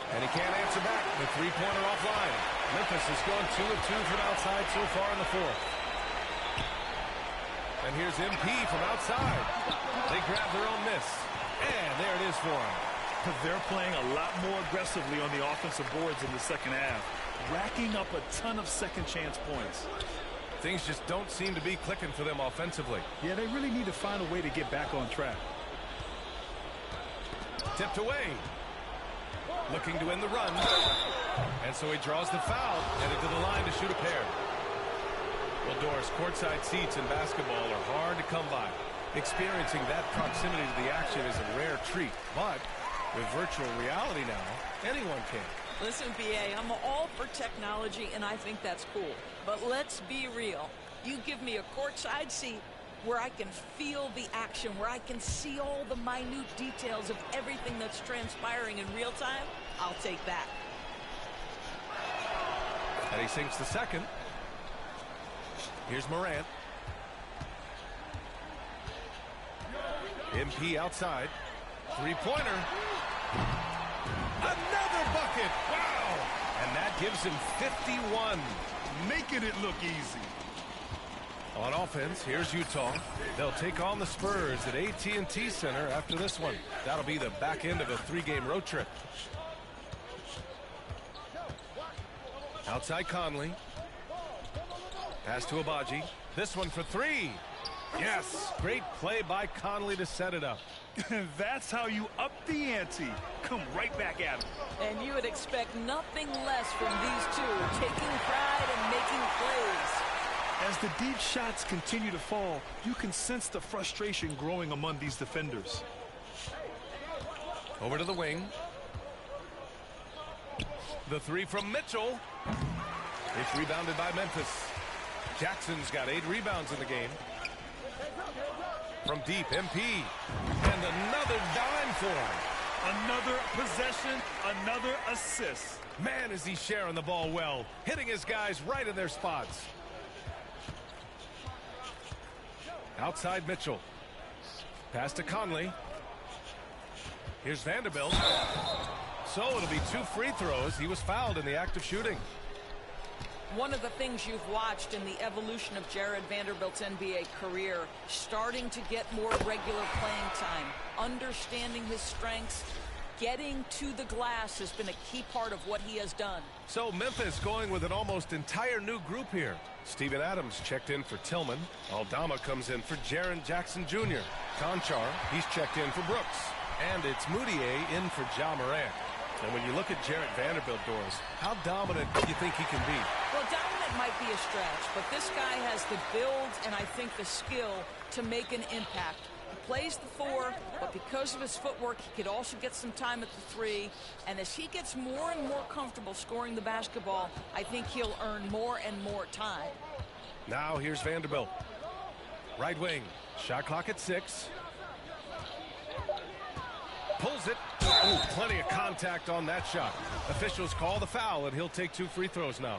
And he can't answer back. The three-pointer offline. Memphis has gone 2 of 2 from outside so far in the fourth. And here's MP from outside. They grab their own miss. And there it is for them. They're playing a lot more aggressively on the offensive boards in the second half, racking up a ton of second-chance points. Things just don't seem to be clicking for them offensively. Yeah, they really need to find a way to get back on track. Tipped away. Looking to end the run. And so he draws the foul. Headed to the line to shoot a pair. Well, Doris, courtside seats in basketball are hard to come by. Experiencing that proximity to the action is a rare treat. But with virtual reality now, anyone can. Listen, BA, I'm all for technology, and I think that's cool. But let's be real. You give me a courtside seat where I can feel the action, where I can see all the minute details of everything that's transpiring in real time, I'll take that. And he sinks the second. Here's Morant. MP outside. Three-pointer. Another bucket. Wow. And that gives him 51. Making it look easy. On offense, here's Utah. They'll take on the Spurs at AT&T Center after this one. That'll be the back end of a 3-game road trip. Outside Conley. Pass to Abaji. This one for 3. Yes, great play by Conley to set it up. That's how you up the ante. Come right back at him. And you would expect nothing less from these two, taking pride and making plays. As the deep shots continue to fall, you can sense the frustration growing among these defenders. Over to the wing. The 3 from Mitchell. It's rebounded by Memphis. Jackson's got 8 rebounds in the game. From deep, MP. And another dime for him. Another possession, another assist. Man, is he sharing the ball well. Hitting his guys right in their spots. Outside Mitchell. Pass to Conley. Here's Vanderbilt. So it'll be 2 free throws. He was fouled in the act of shooting. One of the things you've watched in the evolution of Jared Vanderbilt's NBA career, starting to get more regular playing time, understanding his strengths, getting to the glass has been a key part of what he has done. So Memphis going with an almost entire new group here. Steven Adams checked in for Tillman. Aldama comes in for Jaren Jackson Jr. Conchar, he's checked in for Brooks. And it's Moutier in for Ja Morant. And when you look at Jarrett Vanderbilt, Doris, how dominant do you think he can be? Well, dominant might be a stretch, but this guy has the build and I think the skill to make an impact. He plays the 4, but because of his footwork, he could also get some time at the 3. And as he gets more and more comfortable scoring the basketball, I think he'll earn more and more time. Now here's Vanderbilt. Right wing. Shot clock at 6. Pulls it. Ooh, plenty of contact on that shot. Officials call the foul, and he'll take 2 free throws now.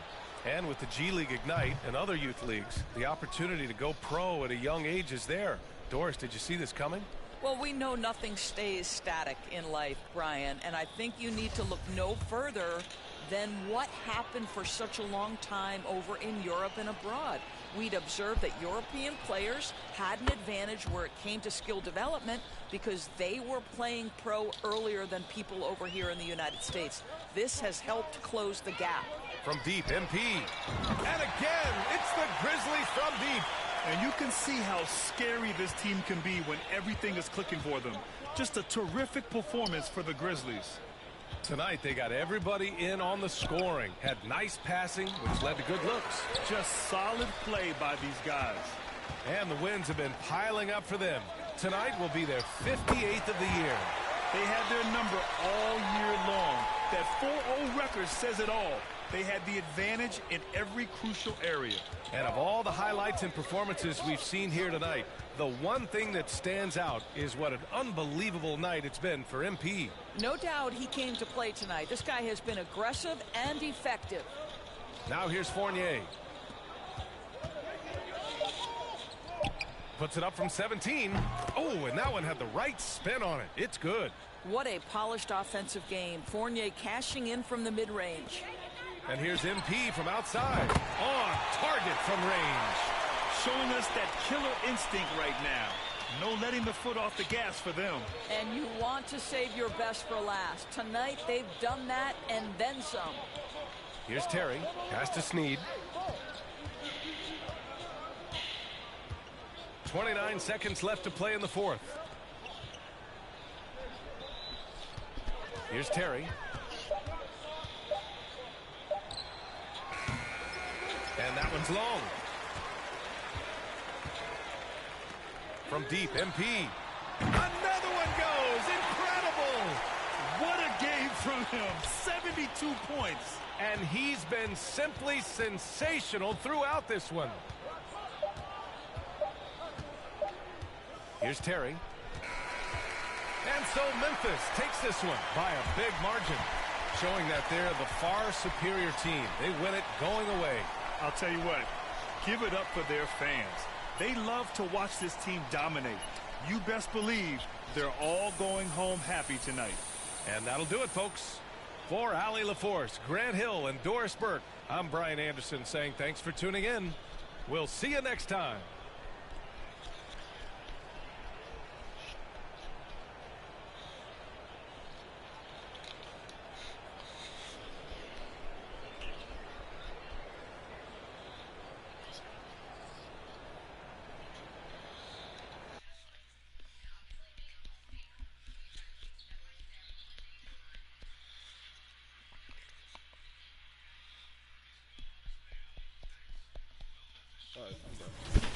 And with the G League Ignite and other youth leagues, the opportunity to go pro at a young age is there. Doris, did you see this coming? Well, we know nothing stays static in life, Brian, and I think you need to look no further than what happened for such a long time over in Europe and abroad. We'd observed that European players had an advantage where it came to skill development because they were playing pro earlier than people over here in the United States. This has helped close the gap. From deep, MP. And again, it's the Grizzlies from deep. And you can see how scary this team can be when everything is clicking for them. Just a terrific performance for the Grizzlies. Tonight, they got everybody in on the scoring. Had nice passing, which led to good looks. Just solid play by these guys. And the wins have been piling up for them. Tonight will be their 58th of the year. They had their number all year long. That 4-0 record says it all. They had the advantage in every crucial area. And of all the highlights and performances we've seen here tonight, the one thing that stands out is what an unbelievable night it's been for MP. No doubt he came to play tonight. This guy has been aggressive and effective. Now here's Fournier. Puts it up from 17. Oh, and that one had the right spin on it. It's good. What a polished offensive game. Fournier cashing in from the mid-range. And here's MP from outside. On target from range. Showing us that killer instinct right now. No letting the foot off the gas for them. And you want to save your best for last. Tonight they've done that and then some. Here's Terry. Pass to Snead. 29 seconds left to play in the fourth. Here's Terry. And that one's long. From deep, MP. Another one goes. Incredible. What a game from him. 72 points. And he's been simply sensational throughout this one. Here's Terry. And so Memphis takes this one by a big margin, showing that they're the far superior team. They win it going away. I'll tell you what, give it up for their fans. They love to watch this team dominate. You best believe they're all going home happy tonight. And that'll do it, folks. For Allie LaForce, Grant Hill, and Doris Burke, I'm Brian Anderson saying thanks for tuning in. We'll see you next time. All right, I'm done.